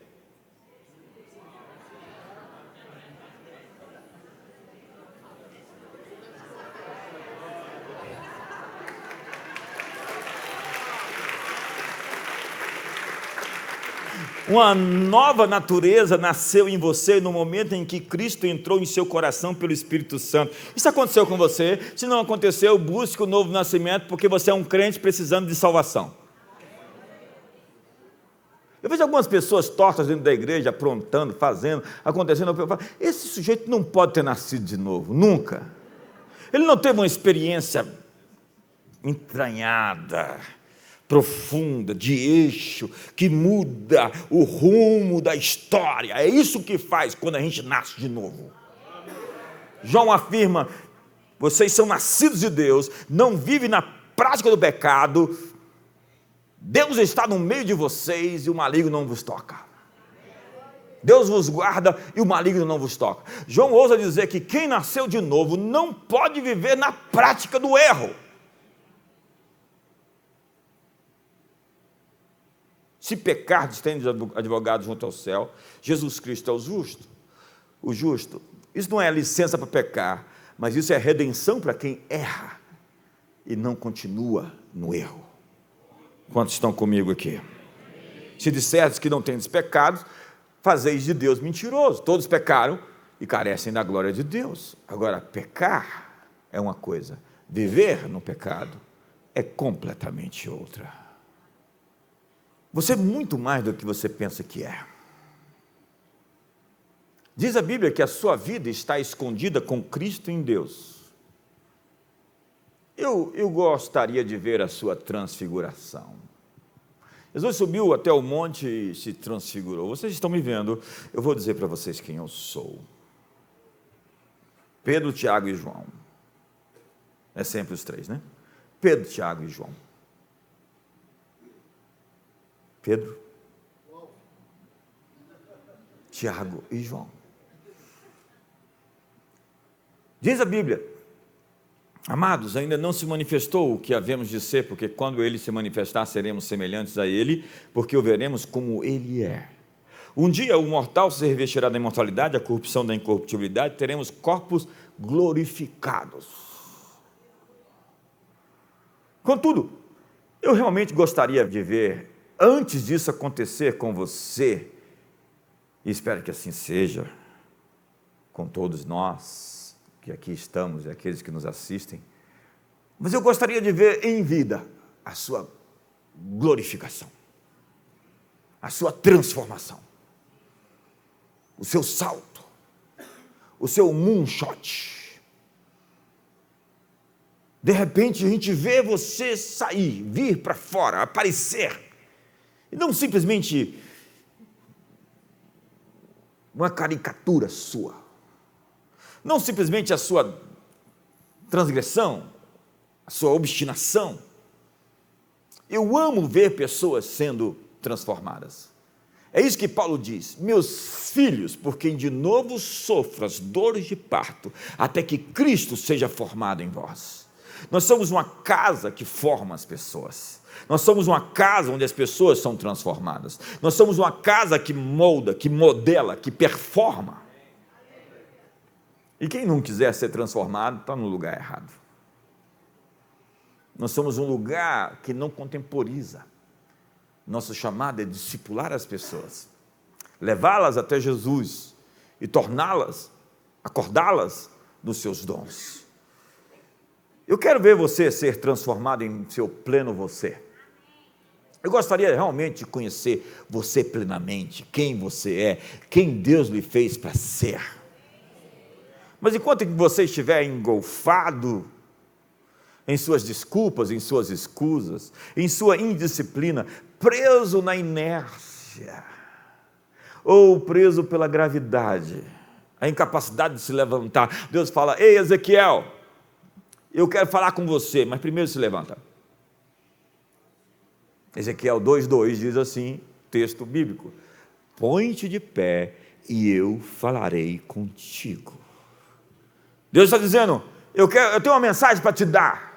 Uma nova natureza nasceu em você no momento em que Cristo entrou em seu coração pelo Espírito Santo. Isso aconteceu com você? Se não aconteceu, busque o novo nascimento, porque você é um crente precisando de salvação. Eu vejo algumas pessoas tortas dentro da igreja, aprontando, fazendo, acontecendo. Eu falo, esse sujeito não pode ter nascido de novo, nunca. Ele não teve uma experiência entranhada, profunda, de eixo, que muda o rumo da história. É isso que faz quando a gente nasce de novo. João afirma, vocês são nascidos de Deus, não vivem na prática do pecado, Deus está no meio de vocês e o maligno não vos toca. Deus vos guarda e o maligno não vos toca. João ousa dizer que quem nasceu de novo não pode viver na prática do erro. Se pecardes, tendes advogado junto ao céu. Jesus Cristo é o justo. Isso não é licença para pecar, mas isso é redenção para quem erra e não continua no erro. Quantos estão comigo aqui? Se disserdes que não tendes pecados, fazeis de Deus mentiroso. Todos pecaram e carecem da glória de Deus. Agora, pecar é uma coisa, viver no pecado é completamente outra. Você é muito mais do que você pensa que é. Diz a Bíblia que a sua vida está escondida com Cristo em Deus. Eu gostaria de ver a sua transfiguração. Jesus subiu até o monte e se transfigurou. Vocês estão me vendo, eu vou dizer para vocês quem eu sou. Pedro, Tiago e João. É sempre os três, né? Pedro, Tiago e João. Pedro, Tiago e João. Diz a Bíblia, amados, ainda não se manifestou o que havemos de ser, porque quando ele se manifestar, seremos semelhantes a ele, porque o veremos como ele é. Um dia o mortal se revestirá da imortalidade, a corrupção da incorruptibilidade, teremos corpos glorificados. Contudo, eu realmente gostaria de ver, antes disso acontecer com você, e espero que assim seja, com todos nós, que aqui estamos e aqueles que nos assistem, mas eu gostaria de ver em vida a sua glorificação, a sua transformação, o seu salto, o seu moonshot. De repente a gente vê você sair, vir para fora, aparecer, e não simplesmente uma caricatura sua, não simplesmente a sua transgressão, a sua obstinação. Eu amo ver pessoas sendo transformadas. É isso que Paulo diz, meus filhos, por quem de novo sofro as dores de parto, até que Cristo seja formado em vós. Nós somos uma casa que forma as pessoas. Nós somos uma casa onde as pessoas são transformadas. Nós somos uma casa que molda, que modela, que performa. E quem não quiser ser transformado está no lugar errado. Nós somos um lugar que não contemporiza. Nosso chamado é discipular as pessoas, levá-las até Jesus e torná-las, acordá-las dos seus dons. Eu quero ver você ser transformado em seu pleno você. Eu gostaria realmente de conhecer você plenamente, quem você é, quem Deus lhe fez para ser. Mas enquanto você estiver engolfado em suas desculpas, em suas escusas, em sua indisciplina, preso na inércia, ou preso pela gravidade, a incapacidade de se levantar, Deus fala, ei Ezequiel, eu quero falar com você, mas primeiro se levanta. Ezequiel 2:2 diz assim, texto bíblico, põe-te de pé e eu falarei contigo. Deus está dizendo, eu tenho uma mensagem para te dar,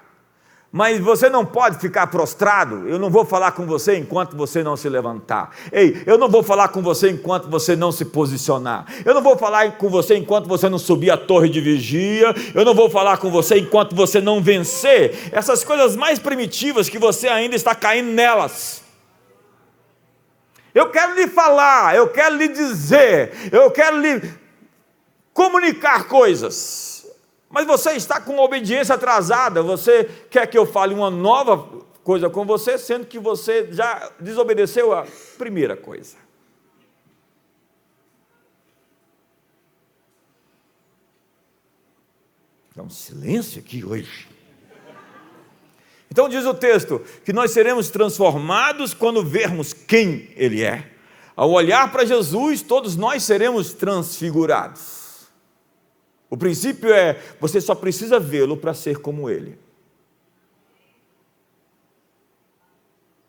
mas você não pode ficar prostrado. Eu não vou falar com você enquanto você não se levantar. Ei, eu não vou falar com você enquanto você não se posicionar. Eu não vou falar com você enquanto você não subir a torre de vigia. Eu não vou falar com você enquanto você não vencer essas coisas mais primitivas que você ainda está caindo nelas. Eu quero lhe falar, eu quero lhe dizer, eu quero lhe comunicar coisas. Mas você está com obediência atrasada, você quer que eu fale uma nova coisa com você, sendo que você já desobedeceu a primeira coisa. Dá um silêncio aqui hoje. Então diz o texto, que nós seremos transformados quando vermos quem Ele é. Ao olhar para Jesus, todos nós seremos transfigurados. O princípio é, você só precisa vê-lo para ser como Ele.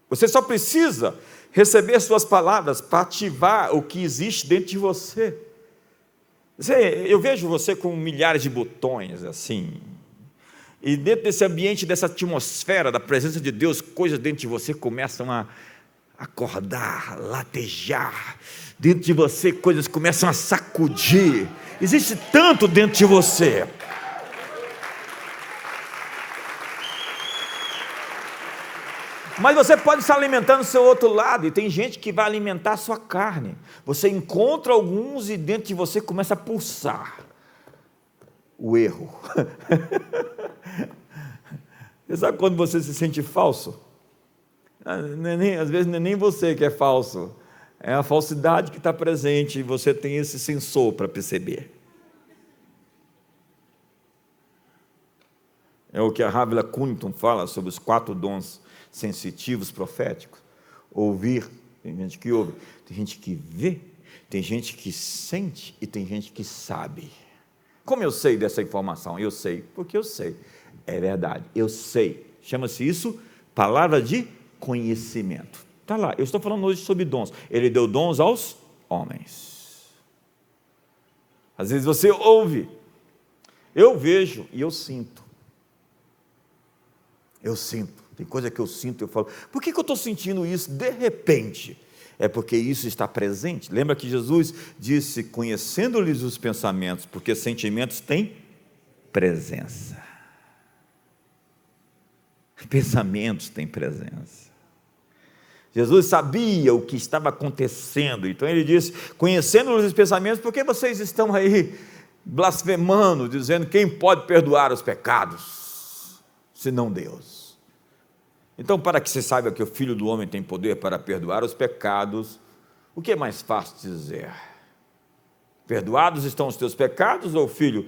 Você só precisa receber suas palavras para ativar o que existe dentro de você. Eu vejo você com milhares de botões assim, e dentro desse ambiente, dessa atmosfera da presença de Deus, coisas dentro de você começam a acordar, latejar. Dentro de você coisas começam a sacudir. Existe tanto dentro de você. Mas você pode estar alimentando o seu outro lado, e tem gente que vai alimentar a sua carne. Você encontra alguns e dentro de você começa a pulsar o erro. Você sabe quando você se sente falso? Às vezes não é nem você que é falso, é a falsidade que está presente, e você tem esse sensor para perceber. É o que a Havila Cunnington fala sobre os 4 dons sensitivos proféticos. Ouvir, tem gente que ouve, tem gente que vê, tem gente que sente e tem gente que sabe. Como eu sei dessa informação? Eu sei, porque eu sei. É verdade, eu sei. Chama-se isso palavra de conhecimento. Está lá, eu estou falando hoje sobre dons. Ele deu dons aos homens. Às vezes você ouve, eu vejo e eu sinto. Eu sinto, tem coisa que eu sinto, eu falo, por que eu estou sentindo isso de repente? É porque isso está presente. Lembra que Jesus disse, conhecendo-lhes os pensamentos, porque sentimentos têm presença. Pensamentos têm presença. Jesus sabia o que estava acontecendo, então ele disse, conhecendo-lhes os pensamentos, por que vocês estão aí blasfemando, dizendo quem pode perdoar os pecados, senão Deus? Então, para que você saiba que o Filho do Homem tem poder para perdoar os pecados, o que é mais fácil dizer? Perdoados estão os teus pecados, ou filho,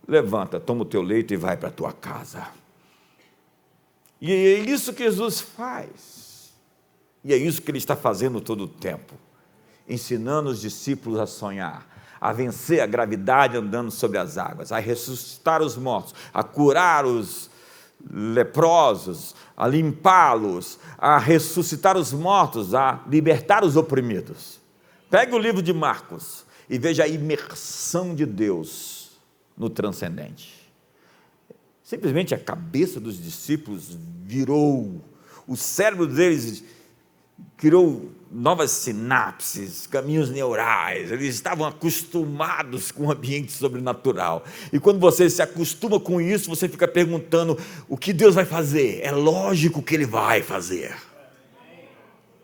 levanta, toma o teu leito e vai para a tua casa. E é isso que Jesus faz, e é isso que Ele está fazendo todo o tempo, ensinando os discípulos a sonhar, a vencer a gravidade andando sobre as águas, a ressuscitar os mortos, a curar os leprosos, a limpá-los, a ressuscitar os mortos, a libertar os oprimidos. Pegue o livro de Marcos e veja a imersão de Deus no transcendente. Simplesmente a cabeça dos discípulos virou, o cérebro deles criou novas sinapses, caminhos neurais, eles estavam acostumados com o ambiente sobrenatural, e quando você se acostuma com isso, você fica perguntando, o que Deus vai fazer? É lógico que Ele vai fazer,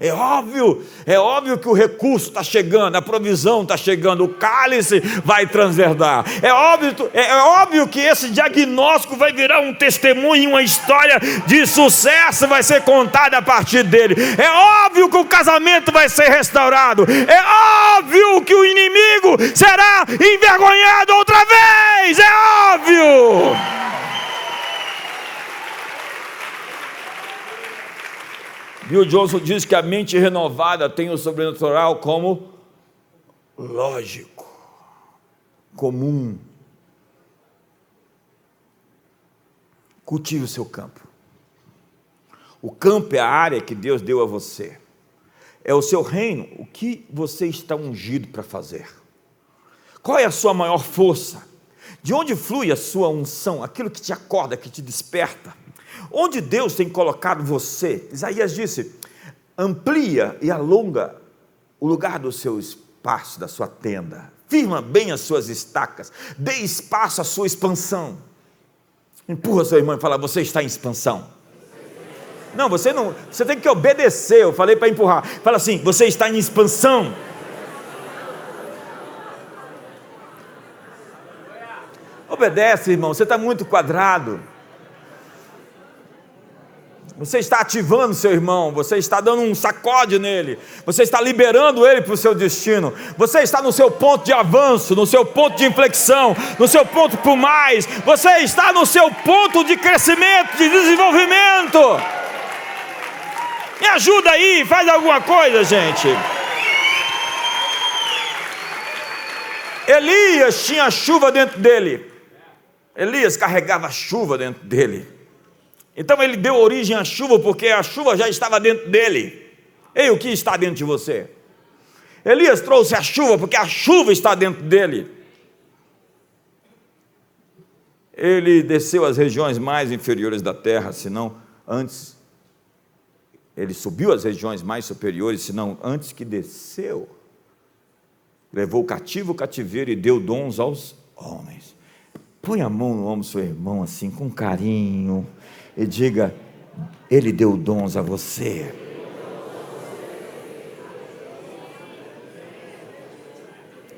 é óbvio que o recurso está chegando, a provisão está chegando, o cálice vai transbordar, é óbvio que esse diagnóstico vai virar um testemunho, uma história de sucesso vai ser contada a partir dele, é óbvio que o casamento vai ser restaurado, é óbvio que o inimigo será envergonhado outra vez, é óbvio. Bill Johnson diz que a mente renovada tem o sobrenatural como lógico, comum. Cultive o seu campo. O campo é a área que Deus deu a você. é o seu reino, o que você está ungido para fazer? Qual é a sua maior força? De onde flui a sua unção, aquilo que te acorda, que te desperta? Onde Deus tem colocado você? Isaías disse: amplia e alonga o lugar do seu espaço, da sua tenda, firma bem as suas estacas, dê espaço à sua expansão. Empurra seu irmão e fala: você está em expansão. Não, você não, você tem que obedecer. Eu falei para empurrar. Fala assim: você está em expansão. Obedece, irmão, você está muito quadrado. Você está ativando seu irmão, você está dando um sacode nele, você está liberando ele para o seu destino, você está no seu ponto de avanço, no seu ponto de inflexão, no seu ponto para o mais, você está no seu ponto de crescimento, de desenvolvimento. Me ajuda aí, faz alguma coisa, gente. Elias tinha chuva dentro dele. Elias carregava chuva dentro dele. Então ele deu origem à chuva, porque a chuva já estava dentro dele. Ei, o que está dentro de você? Elias trouxe a chuva, porque a chuva está dentro dele. Ele desceu às regiões mais inferiores da terra, senão antes. Ele subiu às regiões mais superiores, senão antes que desceu. Levou cativo o cativeiro e deu dons aos homens. Põe a mão no ombro do seu irmão assim, com carinho, e diga: ele deu dons a você.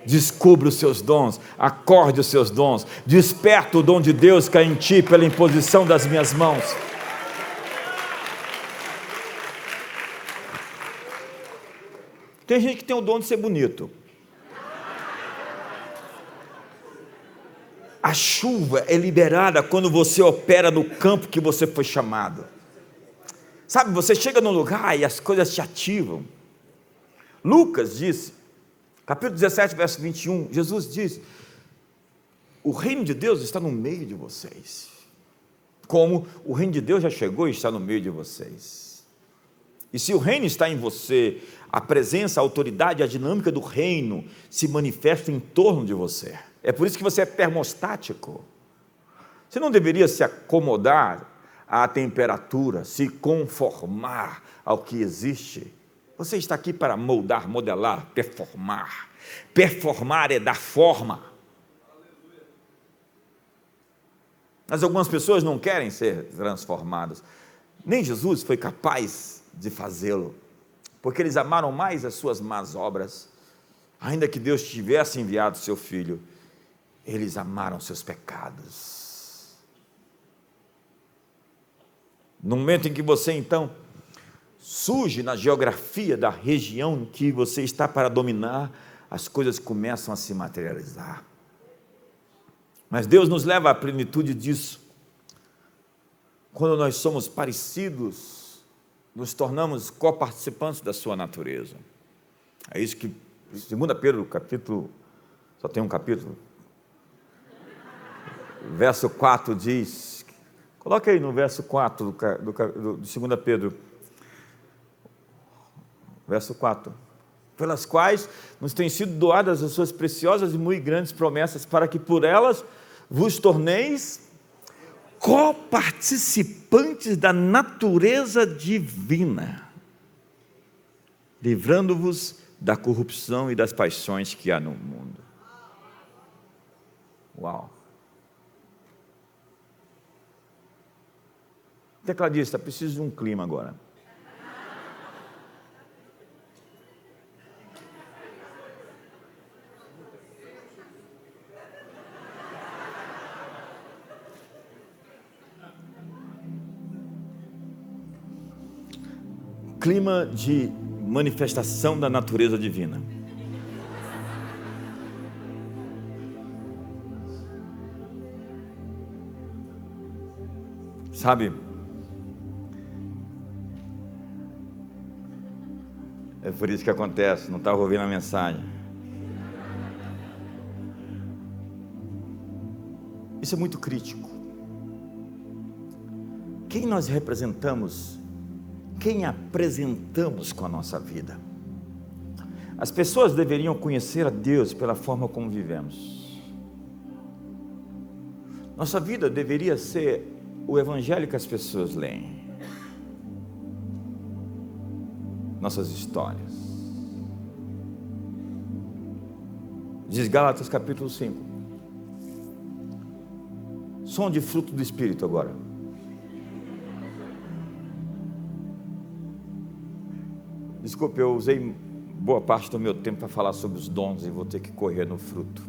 Descubra os seus dons, acorde os seus dons, desperta o dom de Deus que é em ti pela imposição das minhas mãos. Tem gente que tem o dom de ser bonito. A chuva é liberada quando você opera no campo que você foi chamado. Sabe, você chega num lugar e as coisas te ativam. Lucas disse, capítulo 17, verso 21, Jesus diz: o reino de Deus está no meio de vocês. Como o reino de Deus já chegou e está no meio de vocês. E se o reino está em você, a presença, a autoridade, a dinâmica do reino se manifesta em torno de você. É por isso que você é termostático. Você não deveria se acomodar à temperatura, se conformar ao que existe. Você está aqui para moldar, modelar, performar. Performar é dar forma. Mas algumas pessoas não querem ser transformadas. Nem Jesus foi capaz de fazê-lo, porque eles amaram mais as suas más obras. Ainda que Deus tivesse enviado seu Filho, eles amaram seus pecados. No momento em que você então surge na geografia da região em que você está para dominar, as coisas começam a se materializar. Mas Deus nos leva à plenitude disso quando nós somos parecidos, nos tornamos coparticipantes da sua natureza. É isso que 2 Pedro, capítulo, só tem um capítulo, verso 4 diz, coloca aí no verso 4 de 2 Pedro, verso 4, pelas quais nos têm sido doadas as suas preciosas e muito grandes promessas, para que por elas vos torneis coparticipantes da natureza divina, livrando-vos da corrupção e das paixões que há no mundo. Uau! Tecladista, preciso de um clima agora. Clima de manifestação da natureza divina. Sabe, é por isso que acontece, não estava ouvindo a mensagem. Isso é muito crítico. Quem nós representamos, quem apresentamos com a nossa vida? As pessoas deveriam conhecer a Deus pela forma como vivemos. Nossa vida deveria ser o evangelho que as pessoas leem. Nossas histórias. Diz Gálatas capítulo 5. Som de fruto do Espírito agora. Desculpe, eu usei boa parte do meu tempo para falar sobre os dons e vou ter que correr no fruto.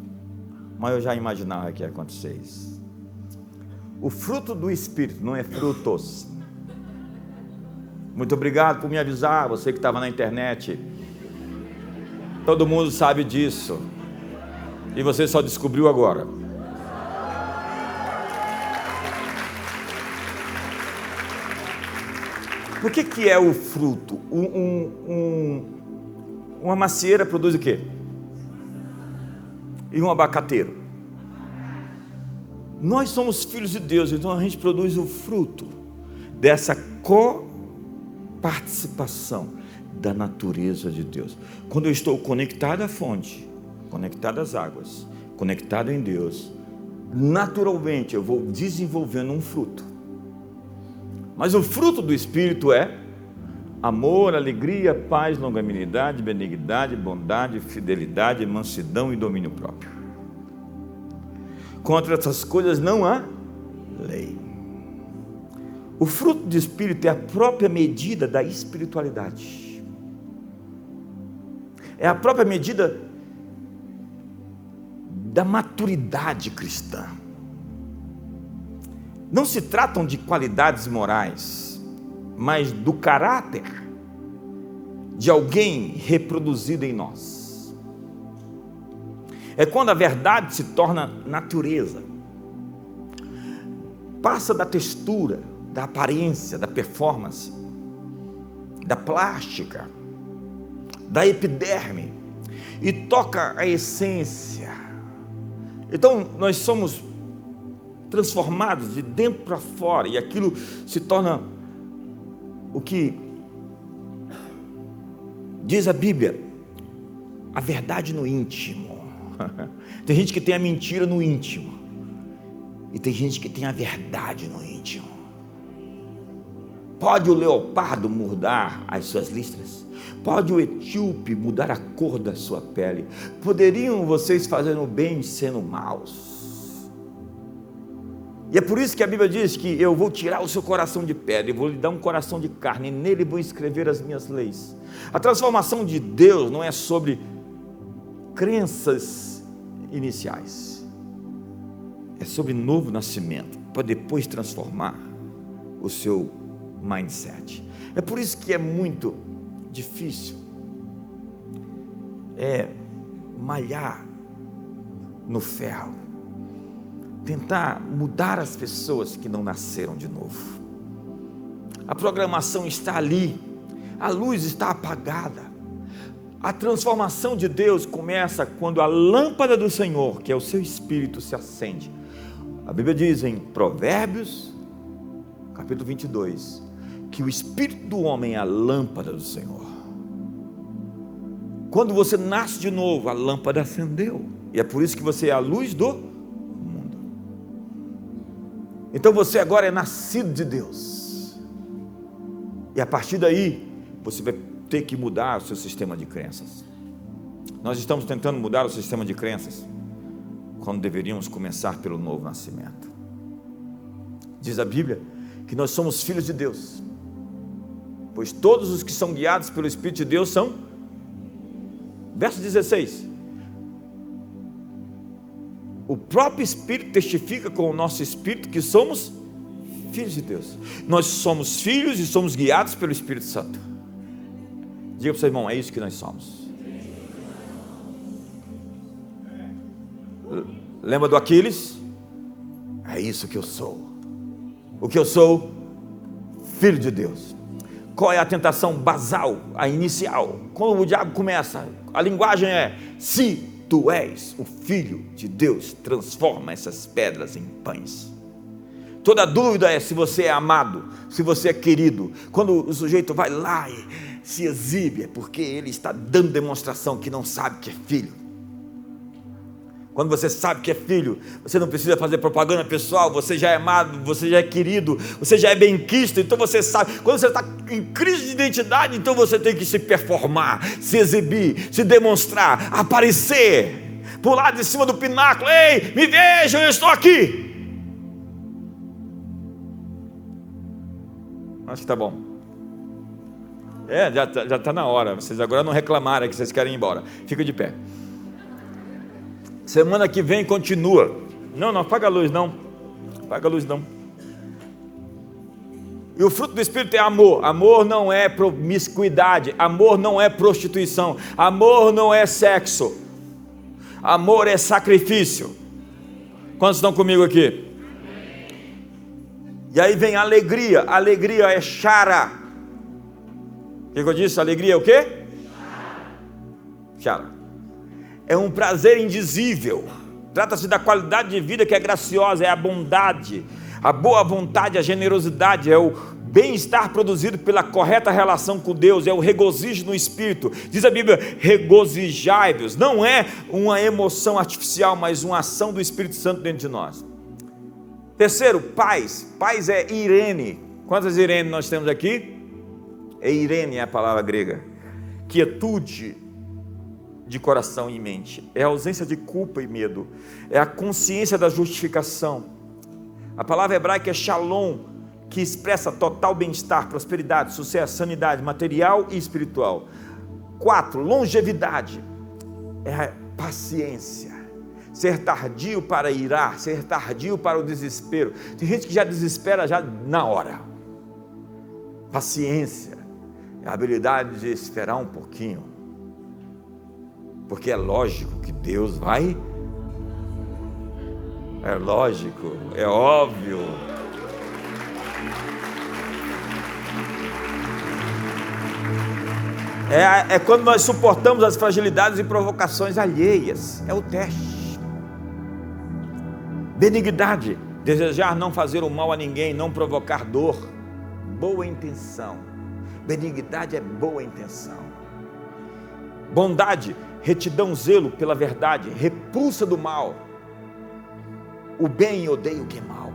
Mas eu já imaginava que ia acontecer isso. O fruto do Espírito não é frutos. Muito obrigado por me avisar, você que estava na internet. Todo mundo sabe disso. E você só descobriu agora. O que é o fruto? Uma macieira produz o quê? E um abacateiro? Nós somos filhos de Deus, então a gente produz o fruto dessa coparticipação da natureza de Deus. Quando eu estou conectado à fonte, conectado às águas, conectado em Deus, naturalmente eu vou desenvolvendo um fruto. Mas o fruto do Espírito é amor, alegria, paz, longanimidade, benignidade, bondade, fidelidade, mansidão e domínio próprio. Contra essas coisas não há lei. O fruto do Espírito é a própria medida da espiritualidade. É a própria medida da maturidade cristã. Não se tratam de qualidades morais, mas do caráter de alguém reproduzido em nós. É quando a verdade se torna natureza, passa da textura, da aparência, da performance, da plástica, da epiderme e toca a essência. Então nós somos transformados de dentro para fora e aquilo se torna o que diz a Bíblia, a verdade no íntimo. Tem gente que tem a mentira no íntimo e tem gente que tem a verdade no íntimo. Pode o leopardo mudar as suas listras? Pode o etíope mudar a cor da sua pele? Poderiam vocês fazendo o bem sendo maus? E é por isso que a Bíblia diz que eu vou tirar o seu coração de pedra e vou lhe dar um coração de carne, e nele vou escrever as minhas leis. A transformação de Deus não é sobre crenças iniciais, é sobre novo nascimento, para depois transformar o seu mindset. É por isso que é muito difícil malhar no ferro, tentar mudar as pessoas que não nasceram de novo. A programação está ali, a luz está apagada. A transformação de Deus começa quando a lâmpada do Senhor, que é o seu Espírito, se acende. A Bíblia diz em Provérbios, capítulo 22, que o Espírito do homem é a lâmpada do Senhor. Quando você nasce de novo, a lâmpada acendeu. E é por isso que você é a luz do mundo. Então você agora é nascido de Deus. E a partir daí, você vai ter que mudar o seu sistema de crenças. Nós estamos tentando mudar o sistema de crenças, quando deveríamos começar pelo novo nascimento. Diz a Bíblia que nós somos filhos de Deus, pois todos os que são guiados pelo Espírito de Deus são, verso 16, o próprio Espírito testifica com o nosso Espírito que somos filhos de Deus. Nós somos filhos e somos guiados pelo Espírito Santo. Diga para o seu irmão, é isso que nós somos. Lembra do Aquiles? É isso que eu sou. O que eu sou? Filho de Deus. Qual é a tentação basal, a inicial? Quando o diabo começa, a linguagem é: se tu és o Filho de Deus, transforma essas pedras em pães. Toda dúvida é se você é amado, se você é querido. Quando o sujeito vai lá e se exibe, é porque ele está dando demonstração que não sabe que é filho. Quando você sabe que é filho, você não precisa fazer propaganda pessoal, você já é amado, você já é querido, você já é bem-quisto, então você sabe. Quando você está em crise de identidade, então você tem que se performar, se exibir, se demonstrar, aparecer, pular de cima do pináculo. Ei, me vejam, eu estou aqui. Acho que está bom. Já está na hora. Vocês agora não reclamaram que vocês querem ir embora. Fica de pé. Semana que vem continua. Não, apaga a luz não. Apaga a luz não. E o fruto do Espírito é amor. Amor não é promiscuidade. Amor não é prostituição. Amor não é sexo. Amor é sacrifício. Quantos estão comigo aqui? E aí vem a alegria. Alegria é chara. O que eu disse? Alegria é o quê? Chara. É um prazer indizível. Trata-se da qualidade de vida que é graciosa, é a bondade, a boa vontade, a generosidade, é o bem-estar produzido pela correta relação com Deus, é o regozijo no Espírito. Diz a Bíblia, regozijai-vos. Não é uma emoção artificial, mas uma ação do Espírito Santo dentro de nós. Terceiro, paz. Paz é Irene. Quantas Irene nós temos aqui? Irene é a palavra grega. Quietude de coração e mente. É a ausência de culpa e medo. É a consciência da justificação. A palavra hebraica é shalom, que expressa total bem-estar, prosperidade, sucesso, sanidade material e espiritual. 4, longevidade. É a paciência. Ser tardio para irar, ser tardio para o desespero. Tem gente que já desespera já na hora. Paciência é a habilidade de esperar um pouquinho, porque é lógico que Deus vai, é lógico, é óbvio. É quando nós suportamos as fragilidades e provocações alheias, é o teste. Benignidade, desejar não fazer o mal a ninguém, não provocar dor, boa intenção. Benignidade é boa intenção. Bondade, retidão, zelo pela verdade, repulsa do mal. O bem odeia o que é mal.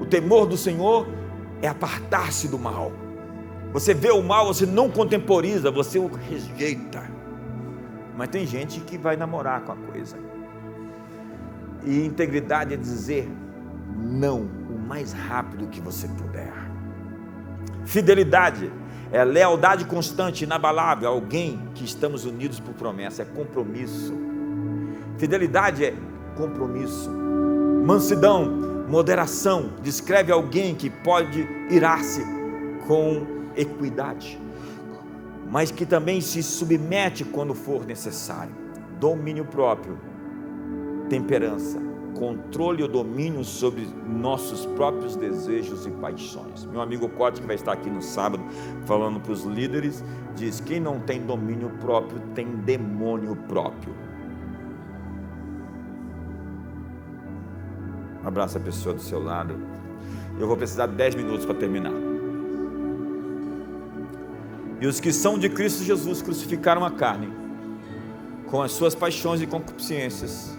O temor do Senhor é apartar-se do mal. Você vê o mal, você não contemporiza, você o rejeita. Mas tem gente que vai namorar com a coisa. E integridade é dizer não o mais rápido que você puder. Fidelidade é lealdade constante, inabalável, alguém que estamos unidos por promessa, é compromisso. Fidelidade é compromisso. Mansidão, moderação, descreve alguém que pode irar-se com equidade, mas que também se submete quando for necessário. Domínio próprio, temperança, controle ou domínio sobre nossos próprios desejos e paixões. Meu amigo Cote, que vai estar aqui no sábado falando para os líderes, diz: quem não tem domínio próprio tem demônio próprio. Abraça a pessoa do seu lado. Eu vou precisar de 10 minutos para terminar. E os que são de Cristo Jesus crucificaram a carne com as suas paixões e concupiscências.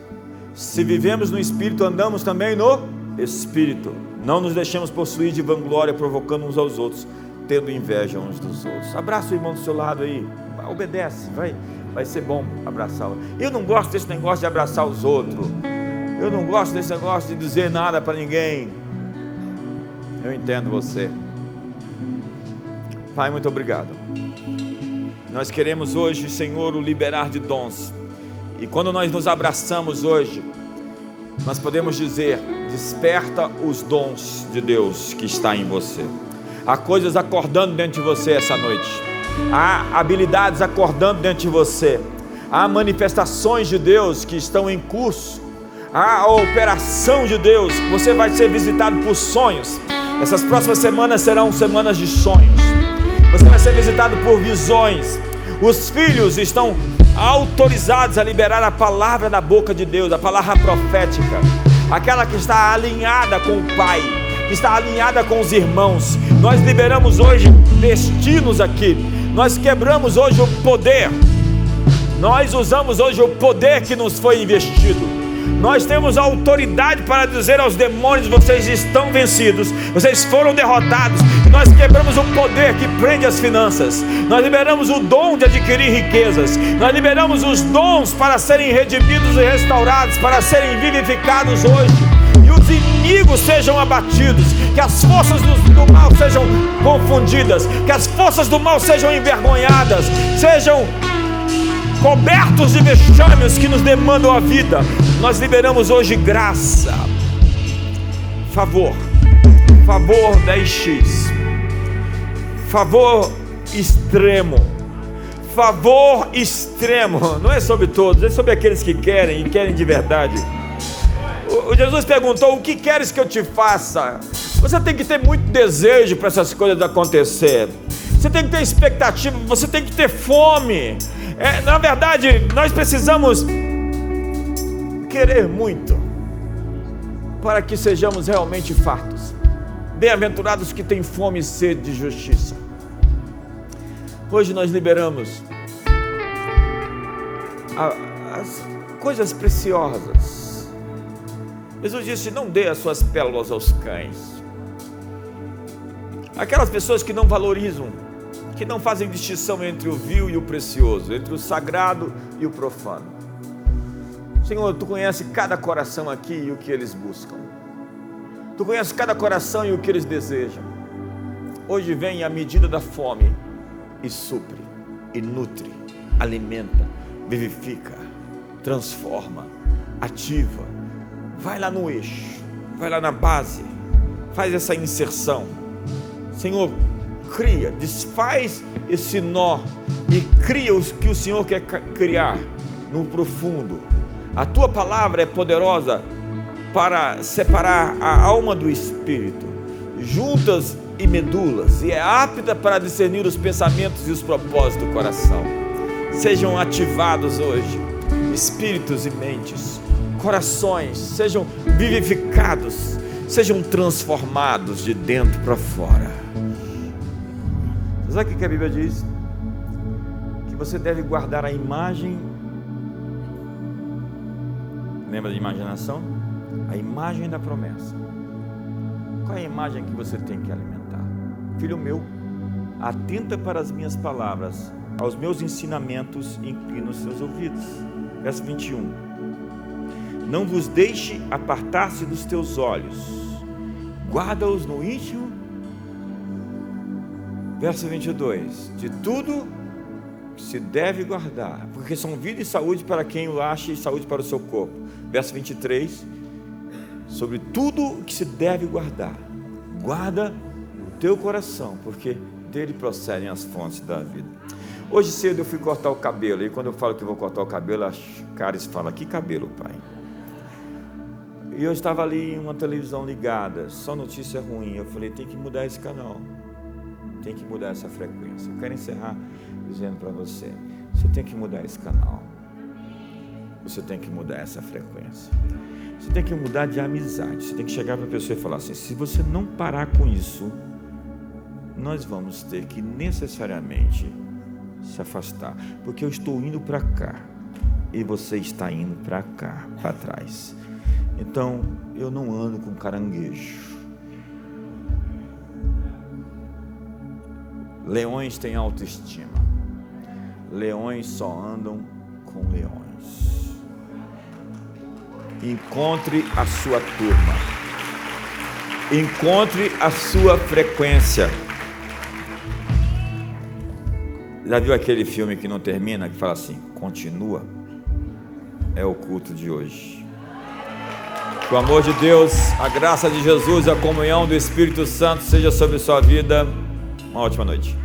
Se vivemos no Espírito, andamos também no Espírito. Não nos deixemos possuir de vanglória, provocando uns aos outros, tendo inveja uns dos outros. Abraça o irmão do seu lado aí, obedece, vai ser bom abraçá-lo. Eu não gosto desse negócio de abraçar os outros. Eu não gosto desse negócio de dizer nada para ninguém. Eu entendo você. Pai, muito obrigado. Nós queremos hoje, Senhor, o liberar de dons. E quando nós nos abraçamos hoje, nós podemos dizer: desperta os dons de Deus que está em você. Há coisas acordando dentro de você essa noite. Há habilidades acordando dentro de você. Há manifestações de Deus que estão em curso. Há a operação de Deus. Você vai ser visitado por sonhos. Essas próximas semanas serão semanas de sonhos. Você vai ser visitado por visões. Os filhos estão autorizados a liberar a palavra da boca de Deus, a palavra profética. aquela que está alinhada com o Pai, que está alinhada com os irmãos. Nós liberamos hoje destinos aqui, nós quebramos hoje o poder, nós usamos hoje o poder que nos foi investido. Nós temos autoridade para dizer aos demônios: vocês estão vencidos, vocês foram derrotados. Nós quebramos o poder que prende as finanças, nós liberamos o dom de adquirir riquezas, nós liberamos os dons para serem redimidos e restaurados, para serem vivificados hoje, e os inimigos sejam abatidos, que as forças do mal sejam confundidas, que as forças do mal sejam envergonhadas, sejam cobertos de vexames que nos demandam a vida. Nós liberamos hoje graça, favor 10x, favor extremo, não é sobre todos, é sobre aqueles que querem e querem de verdade. O Jesus perguntou: o que queres que eu te faça? Você tem que ter muito desejo para essas coisas acontecer, você tem que ter expectativa, você tem que ter fome. Na verdade, nós precisamos querer muito para que sejamos realmente fartos. Bem-aventurados que têm fome e sede de justiça. Hoje nós liberamos as coisas preciosas. Jesus disse: não dê as suas pérolas aos cães. Aquelas pessoas que não valorizam, que não fazem distinção entre o vil e o precioso, entre o sagrado e o profano. Senhor, Tu conheces cada coração aqui e o que eles buscam. Tu conheces cada coração e o que eles desejam. Hoje vem a medida da fome e supre, e nutre, alimenta, vivifica, transforma, ativa. Vai lá no eixo, vai lá na base, faz essa inserção. Senhor, cria, desfaz esse nó e cria o que o Senhor quer criar no profundo. A Tua palavra é poderosa para separar a alma do espírito, juntas e medulas, e é apta para discernir os pensamentos e os propósitos do coração. Sejam ativados hoje espíritos e mentes, corações, sejam vivificados, sejam transformados de dentro para fora. Sabe o que a Bíblia diz? Que você deve guardar a imagem. Lembra da imaginação? A imagem da promessa. Qual é a imagem que você tem que alimentar? Filho meu, atenta para as minhas palavras, aos meus ensinamentos, inclina os seus ouvidos. Verso 21. Não vos deixe apartar-se dos teus olhos, guarda-os no íntimo. Verso 22, de tudo que se deve guardar, porque são vida e saúde para quem o acha, e saúde para o seu corpo. Verso 23, sobre tudo que se deve guardar, guarda o teu coração, porque dele procedem as fontes da vida. Hoje cedo eu fui cortar o cabelo, e quando eu falo que vou cortar o cabelo, as caras falam: que cabelo, pai? E eu estava ali em uma televisão ligada, só notícia ruim. Eu falei: tem que mudar esse canal, tem que mudar essa frequência. Eu quero encerrar dizendo para você: você tem que mudar esse canal, você tem que mudar essa frequência, você tem que mudar de amizade. Você tem que chegar para a pessoa e falar assim: se você não parar com isso, nós vamos ter que necessariamente se afastar, porque eu estou indo para cá e você está indo para cá, para trás. Então eu não ando com caranguejo. Leões têm autoestima, leões só andam com leões. Encontre a sua turma, encontre a sua frequência. Já viu aquele filme que não termina, que fala assim: continua? É o culto de hoje. Que o amor de Deus, a graça de Jesus e a comunhão do Espírito Santo seja sobre sua vida. Uma ótima noite.